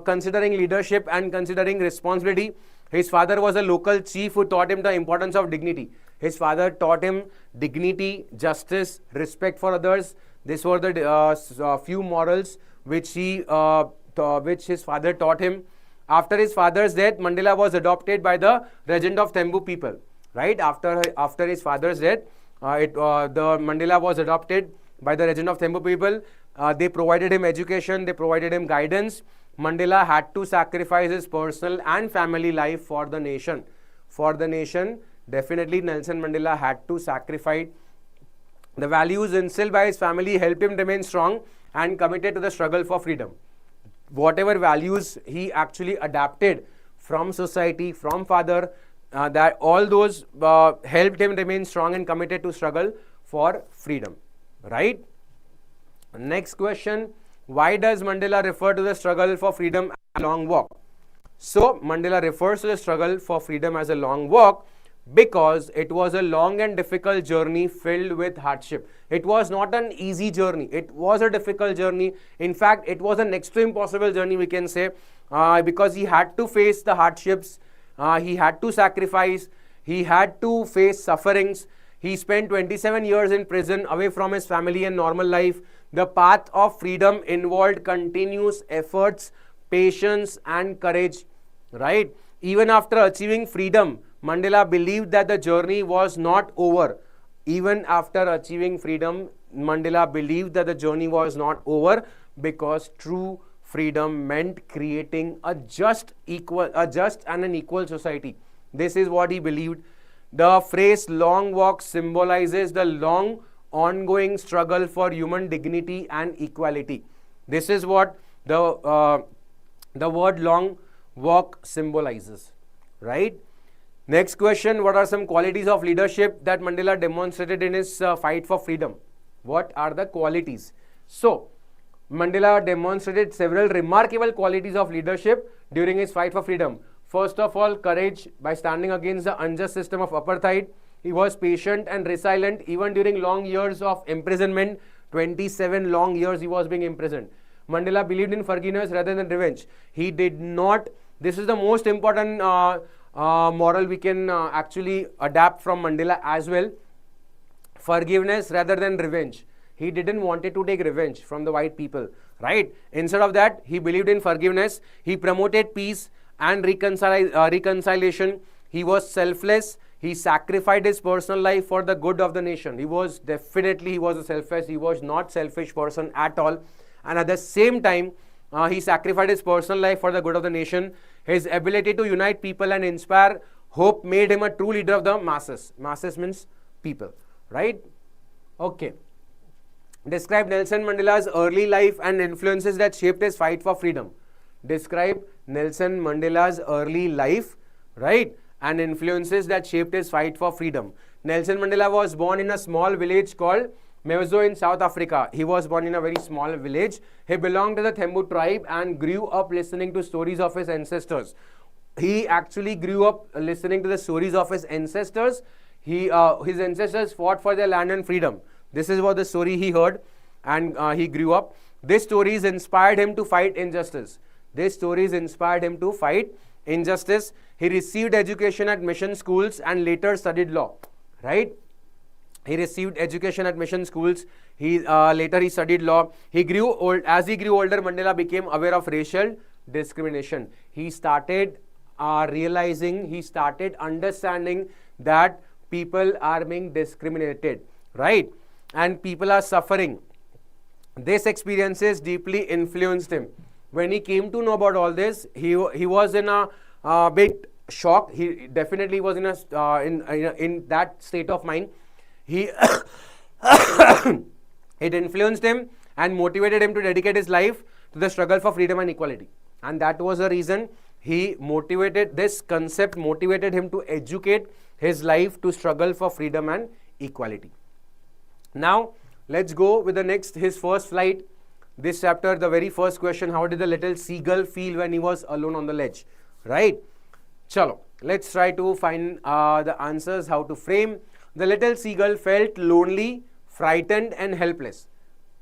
considering leadership and considering responsibility. His father was a local chief who taught him the importance of dignity. His father taught him dignity, justice, respect for others. These were the few morals which his father taught him. After his father's death, Mandela was adopted by the regent of Thembu people. Right after his father's death, the Mandela was adopted by the regent of Thembu people. They provided him education. They provided him guidance. Mandela had to sacrifice his personal and family life for the nation. For the nation, definitely Nelson Mandela had to sacrifice. The values instilled by his family helped him remain strong and committed to the struggle for freedom. Whatever values he actually adapted from society, from father, that all those helped him remain strong and committed to struggle for freedom. Right? Next question. Why does Mandela refer to the struggle for freedom as a long walk? So Mandela refers to the struggle for freedom as a long walk because it was a long and difficult journey filled with hardship. It was not an easy journey. It was a difficult journey. In fact, it was an next to impossible journey, we can say, because he had to face the hardships. He had to sacrifice. He had to face sufferings. He spent 27 years in prison away from his family and normal life. The path of freedom involved continuous efforts, patience and courage. Right? Even after achieving freedom, Mandela believed that the journey was not over. Even after achieving freedom, Mandela believed that the journey was not over because true freedom meant creating a just and an equal society. This is what he believed. The phrase long walk symbolizes the long ongoing struggle for human dignity and equality. This is what the word long walk symbolizes. Right? Next question. What are some qualities of leadership that Mandela demonstrated in his fight for freedom? What are the qualities? So, Mandela demonstrated several remarkable qualities of leadership during his fight for freedom. First of all, courage by standing against the unjust system of apartheid. He was patient and resilient even during long years of imprisonment. 27 long years he was being imprisoned. Mandela believed in forgiveness rather than revenge. He did not. This is the most important moral we can actually adapt from Mandela as well. Forgiveness rather than revenge. He didn't wanted to take revenge from the white people, right? Instead of that, he believed in forgiveness. He promoted peace and reconciliation. He was selfless. He sacrificed his personal life for the good of the nation. He was a selfless. He was not selfish person at all. And at the same time, he sacrificed his personal life for the good of the nation. His ability to unite people and inspire hope made him a true leader of the masses. Masses means people, right? Okay. Describe Nelson Mandela's early life and influences that shaped his fight for freedom. Describe Nelson Mandela's early life, right, and influences that shaped his fight for freedom. Nelson Mandela was born in a small village called Mezo in South Africa. He was born in a very small village. He belonged to the Thembu tribe and grew up listening to stories of his ancestors. He actually grew up listening to the stories of his ancestors. His ancestors fought for their land and freedom. This is what the story he heard, and he grew up. These stories inspired him to fight injustice. These stories inspired him to fight injustice. He received education at mission schools and later studied law, right? He received education at mission schools. Later he studied law. He grew old. As he grew older, Mandela became aware of racial discrimination. He started realizing, he started understanding that people are being discriminated, right? And people are suffering. This experiences deeply influenced him. When he came to know about all this, he was in a bit shocked. He definitely was in in that state of mind. He it influenced him and motivated him to dedicate his life to the struggle for freedom and equality. And that was the reason this concept motivated him to educate his life to struggle for freedom and equality. Now, let's go with the next, his first flight. This chapter, the very first question, how did the little seagull feel when he was alone on the ledge? Right? Chalo, let's try to find the answers, how to frame. The little seagull felt lonely, frightened and helpless.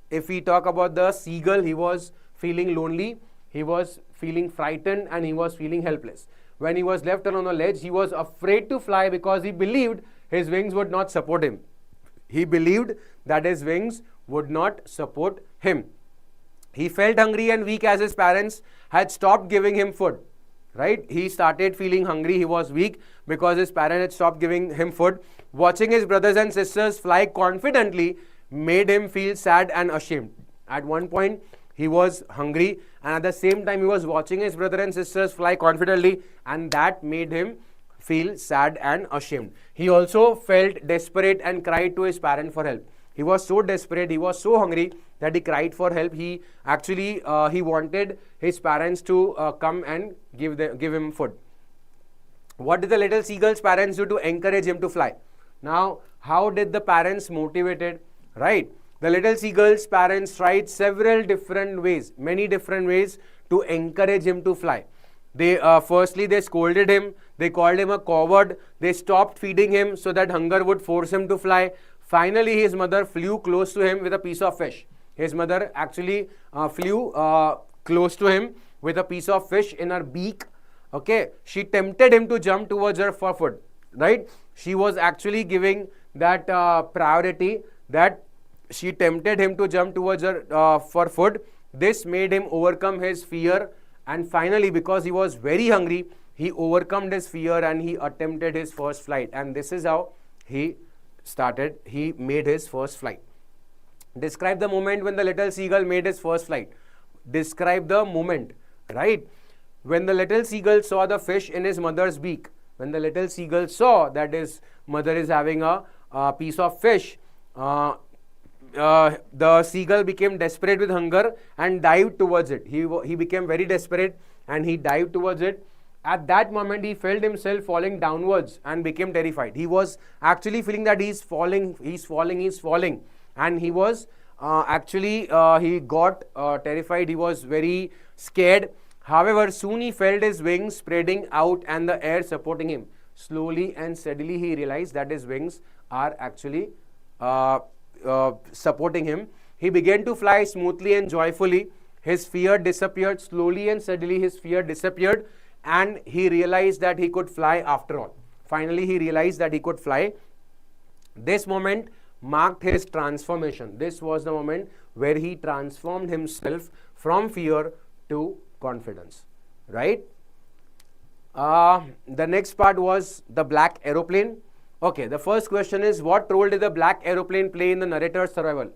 If we talk about the seagull, he was feeling lonely, he was feeling frightened and he was feeling helpless. When he was left alone on the ledge, he was afraid to fly because he believed his wings would not support him. He believed that his wings would not support him. He felt hungry and weak as his parents had stopped giving him food. Right? He started feeling hungry. He was weak because his parents had stopped giving him food. Watching his brothers and sisters fly confidently made him feel sad and ashamed. At one point, he was hungry, and at the same time, he was watching his brother and sisters fly confidently, and that made him feel sad and ashamed. He also felt desperate and cried to his parents for help. He was so desperate, he was so hungry that he cried for help. He actually he wanted his parents to come and give him food. What did the little seagull's parents do to encourage him to fly? Now, how did the parents motivated? Right? The little seagull's parents tried several different ways, many different ways to encourage him to fly. They firstly they scolded him. They called him a coward. They stopped feeding him so that hunger would force him to fly. Finally, his mother flew close to him with a piece of fish. His mother actually flew close to him with a piece of fish in her beak. Okay, she tempted him to jump towards her for food. Right? She was actually giving that priority, that she tempted him to jump towards her for food. This made him overcome his fear, and finally, because he was very hungry, he overcome his fear and he attempted his first flight. And this is how he made his first flight. Describe the moment when the little seagull made his first flight. Describe the moment, right? When the little seagull saw the fish in his mother's beak, when the little seagull saw that his mother is having a piece of fish, the seagull became desperate with hunger and dived towards it. He became very desperate and he dived towards it. At that moment, he felt himself falling downwards and became terrified. He was actually feeling that he's falling. And he was he got terrified. He was very scared. However, soon he felt his wings spreading out and the air supporting him. Slowly and steadily, he realized that his wings are actually supporting him. He began to fly smoothly and joyfully. His fear disappeared. Slowly and steadily, his fear disappeared. And he realized that he could fly after all. Finally, he realized that he could fly. This moment marked his transformation. This was the moment where he transformed himself from fear to confidence. Right? The next part was the black aeroplane. Okay, the first question is, what role did the black aeroplane play in the narrator's survival?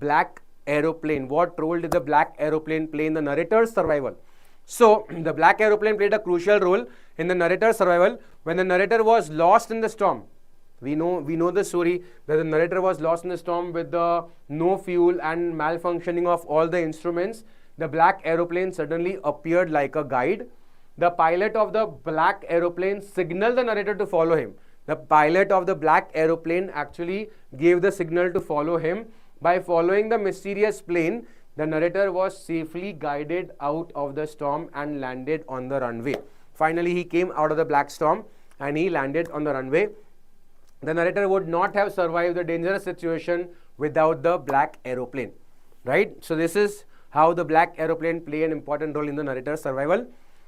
Black aeroplane. What role did the black aeroplane play in the narrator's survival? So, the black aeroplane played a crucial role in the narrator's survival. When the narrator was lost in the storm, we know the story that the narrator was lost in the storm with the no fuel and malfunctioning of all the instruments. The black aeroplane suddenly appeared like a guide. The pilot of the black aeroplane signaled the narrator to follow him. The pilot of the black aeroplane actually gave the signal to follow him. By following the mysterious plane, the narrator was safely guided out of the storm and landed on the runway. Finally, he came out of the black storm and he landed on the runway. The narrator would not have survived the dangerous situation without the black aeroplane. Right? So, this is how the black aeroplane play an important role in the narrator's survival.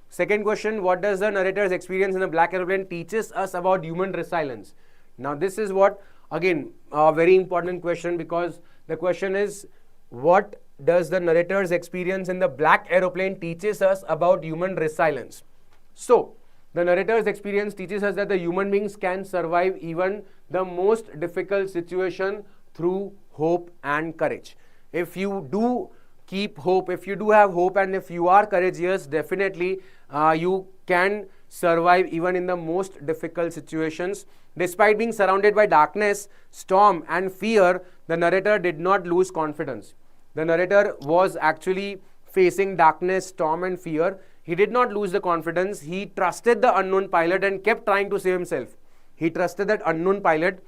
Second question, what does the narrator's experience in the black aeroplane teaches us about human resilience? Now, this is what Again, a very important question, because the question is, what does the narrator's experience in the black aeroplane teaches us about human resilience? So, the narrator's experience teaches us that the human beings can survive even the most difficult situation through hope and courage. If you do keep hope, if you do have hope, and if you are courageous, definitely you can survive even in the most difficult situations. Despite being surrounded by darkness, storm, and fear, the narrator did not lose confidence. The narrator was actually facing darkness, storm, and fear. He did not lose the confidence. He trusted the unknown pilot and kept trying to save himself. He trusted that unknown pilot.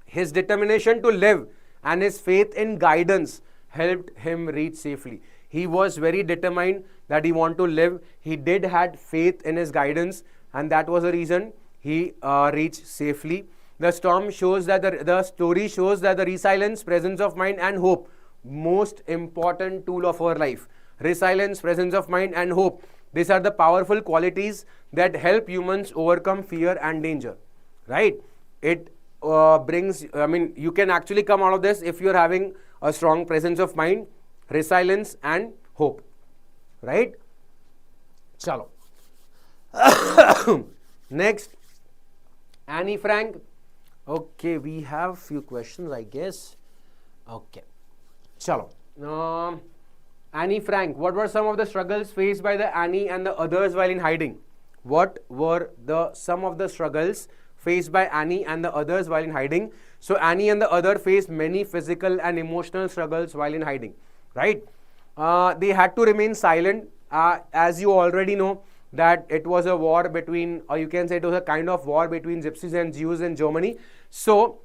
His determination to live and his faith in guidance helped him reach safely. He was very determined that he wanted to live. He did had faith in his guidance, and that was the reason he reached safely. The storm shows that the story shows that the resilience, presence of mind, and hope, most important tool of our life. Resilience, presence of mind, and hope. These are the powerful qualities that help humans overcome fear and danger. Right? It brings, you can actually come out of this if you're having a strong presence of mind, resilience, and hope. Right? Chalo. Next, Annie Frank. Okay, we have few questions, I guess. Okay. Chalo. Annie Frank, what were some of the struggles faced by the Annie and the others while in hiding? What were some of the struggles faced by Annie and the others while in hiding? So Annie and the other faced many physical and emotional struggles while in hiding, right? They had to remain silent, as you already know that it was a war between, or you can say it was a kind of war between Gypsies and Jews in Germany. So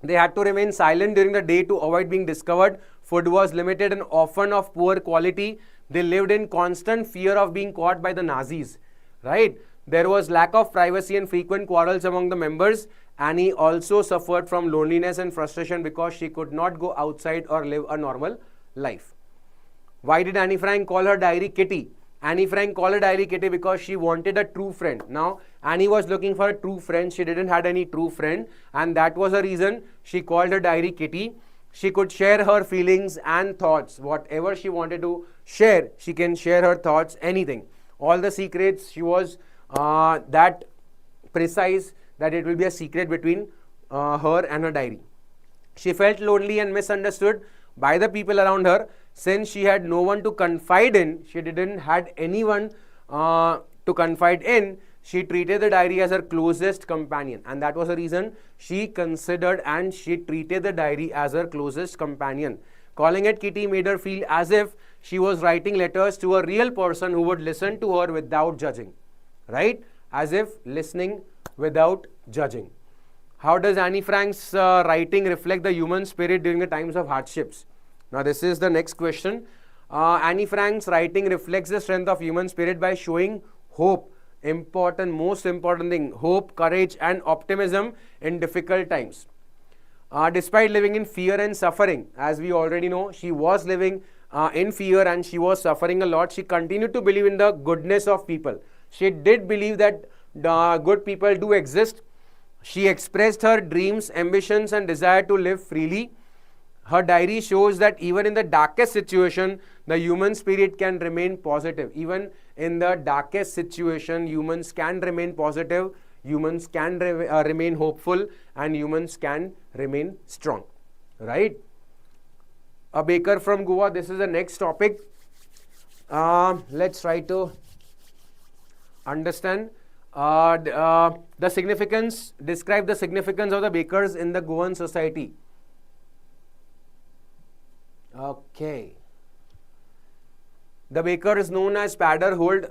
they had to remain silent during the day to avoid being discovered. Food was limited and often of poor quality. They lived in constant fear of being caught by the Nazis, right? There was lack of privacy and frequent quarrels among the members. Annie also suffered from loneliness and frustration because she could not go outside or live a normal life. Why did Annie Frank call her diary Kitty? Annie Frank called her diary Kitty because she wanted a true friend. Now, Annie was looking for a true friend. She didn't have any true friend, and that was the reason she called her diary Kitty. She could share her feelings and thoughts. Whatever she wanted to share, she can share her thoughts, anything. All the secrets, she was that precise that it will be a secret between her and her diary. She felt lonely and misunderstood by the people around her. Since she had no one to confide in, she didn't had anyone to confide in, she treated the diary as her closest companion, and that was the reason she considered and she treated the diary as her closest companion. Calling it Kitty made her feel as if she was writing letters to a real person who would listen to her without judging, right? As if listening without judging. How does Annie Frank's writing reflect the human spirit during the times of hardships? Now this is the next question. Annie Frank's writing reflects the strength of human spirit by showing hope. Most important thing, hope, courage, and optimism in difficult times. Despite living in fear and suffering, as we already know, she was living in fear and she was suffering a lot. She continued to believe in the goodness of people. She did believe that good people do exist. She expressed her dreams, ambitions, and desire to live freely. Her diary shows that even in the darkest situation, the human spirit can remain positive. Even in the darkest situation, humans can remain positive, humans can remain hopeful, and humans can remain strong, right? A baker from Goa, this is the next topic. Let's try to understand the significance, describe the significance of the bakers in the Goan society. Okay. The bakers known as padder hold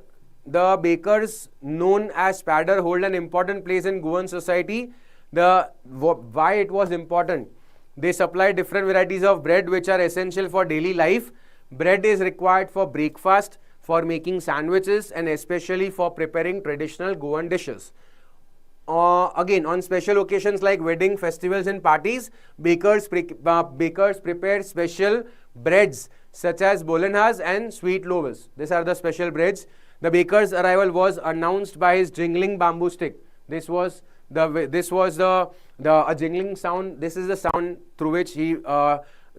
an important place in Goan society. Why it was important? They supply different varieties of bread which are essential for daily life. Bread is required for breakfast, for making sandwiches, and especially for preparing traditional Goan dishes. Again, on special occasions like wedding, festivals, and parties, bakers prepare special breads such as bolenhas and sweet loaves. These are the special breads. The baker's arrival was announced by his jingling bamboo stick. This was This was the a jingling sound. This is the sound through which he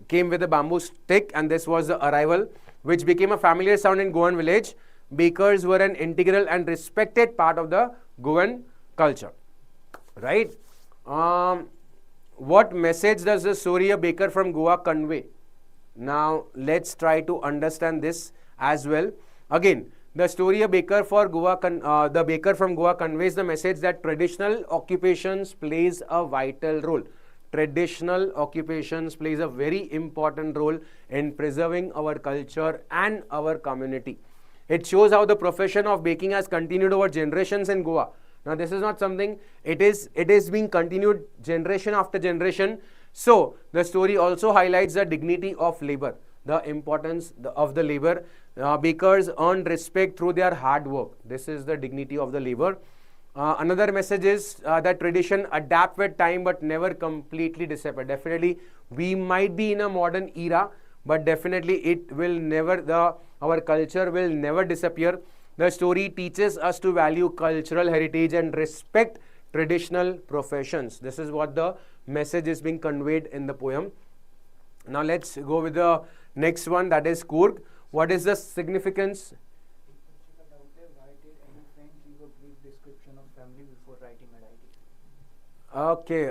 came with a bamboo stick, and this was the arrival, which became a familiar sound in Goan village. Bakers were an integral and respected part of the Goan culture, right? What message does the story A Baker from Goa convey? Now let's try to understand this as well. Again, the story A Baker for Goa, the baker from Goa conveys the message that traditional occupations plays a vital role. Traditional occupations plays a very important role in preserving our culture and our community. It shows how the profession of baking has continued over generations in Goa. Now this is not something, it is being continued generation after generation. So the story also highlights the dignity of labor, the importance of the labor. Bakers earn respect through their hard work. This is the dignity of the labor. Another message is that tradition adapt with time but never completely disappear. Definitely we might be in a modern era, but definitely it will never, our culture will never disappear. The story teaches us to value cultural heritage and respect traditional professions. This is what the message is being conveyed in the poem. Now let's go with the next one, that is Coorg. What is the significance? Why did Anne Frank give a brief description of family before writing a diary? Okay,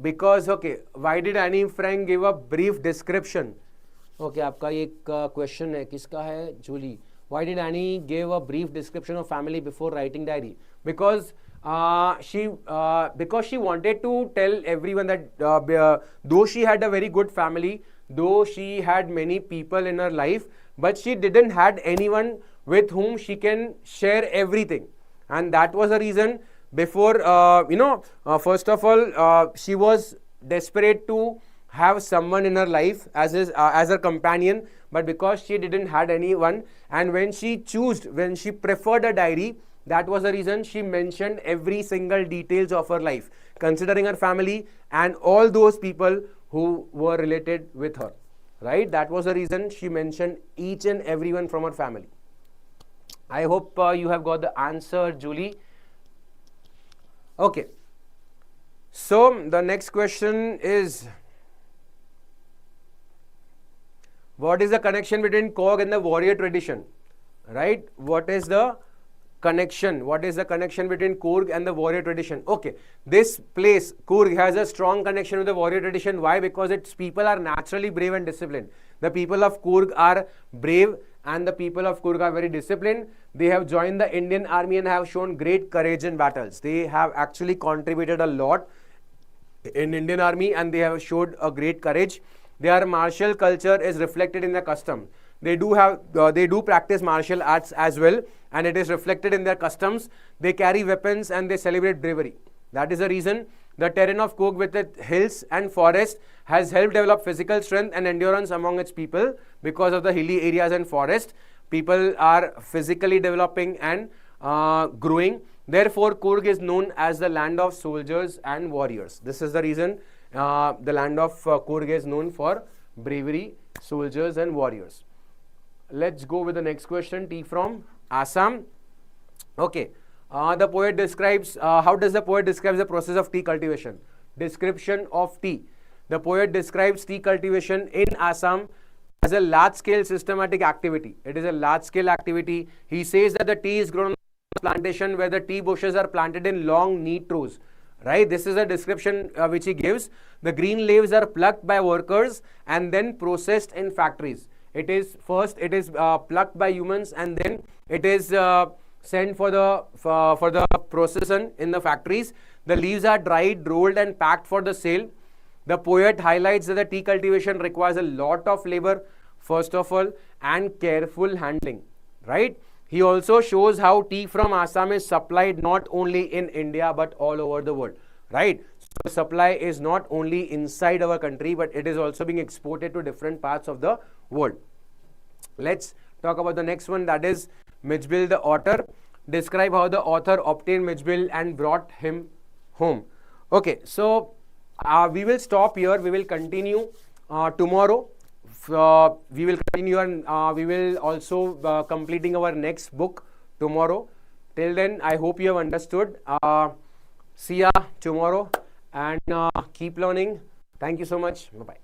because why did Anne Frank give a brief description? Okay, आपका एक question है, किसका है? Julie. Why did Annie give a brief description of family before writing diary? Because she wanted to tell everyone that though she had a very good family, though she had many people in her life, but she didn't had anyone with whom she can share everything, and that was the reason. Before first of all, she was desperate to have someone in her life as her companion, but because she didn't had anyone, and when she preferred a diary, that was the reason she mentioned every single details of her life, considering her family and all those people who were related with her, right? That was the reason she mentioned each and everyone from her family. I hope you have got the answer, Julie. Okay, so the next question is, what is the connection between Coorg and the warrior tradition? Right? What is the connection? What is the connection between Coorg and the warrior tradition? Okay, this place, Coorg, has a strong connection with the warrior tradition. Why? Because its people are naturally brave and disciplined. The people of Coorg are brave and the people of Coorg are very disciplined. They have joined the Indian army and have shown great courage in battles. They have actually contributed a lot in Indian army and they have showed a great courage. Their martial culture is reflected in their custom. They do practice martial arts as well, and it is reflected in their customs. They carry weapons and they celebrate bravery. That is the reason the terrain of Coorg with its hills and forest has helped develop physical strength and endurance among its people. Because of the hilly areas and forest, people are physically developing and growing. Therefore, Coorg is known as the land of soldiers and warriors. This is the reason the land of Coorg is known for bravery, soldiers and warriors. Let's go with the next question. Tea from Assam. Okay, the poet describes, how does the poet describe the process of tea cultivation? Description of tea. The poet describes tea cultivation in Assam as a large-scale systematic activity. It is a large-scale activity. He says that the tea is grown on a plantation where the tea bushes are planted in long, neat rows. Right? This is a description which he gives. The green leaves are plucked by workers and then processed in factories. It is plucked by humans and then it is sent for the processing in the factories. The leaves are dried, rolled and packed for the sale. The poet highlights that the tea cultivation requires a lot of labor, first of all, and careful handling. Right? He also shows how tea from Assam is supplied not only in India but all over the world. Right? So the supply is not only inside our country but it is also being exported to different parts of the world. Let's talk about the next one, that is Mijbil the otter. Describe how the author obtained Mijbil and brought him home. Okay, so we will stop here. We will continue tomorrow. We will continue and we will also completing our next book tomorrow. Till then, I hope you have understood. See ya tomorrow and keep learning. Thank you so much. Bye bye.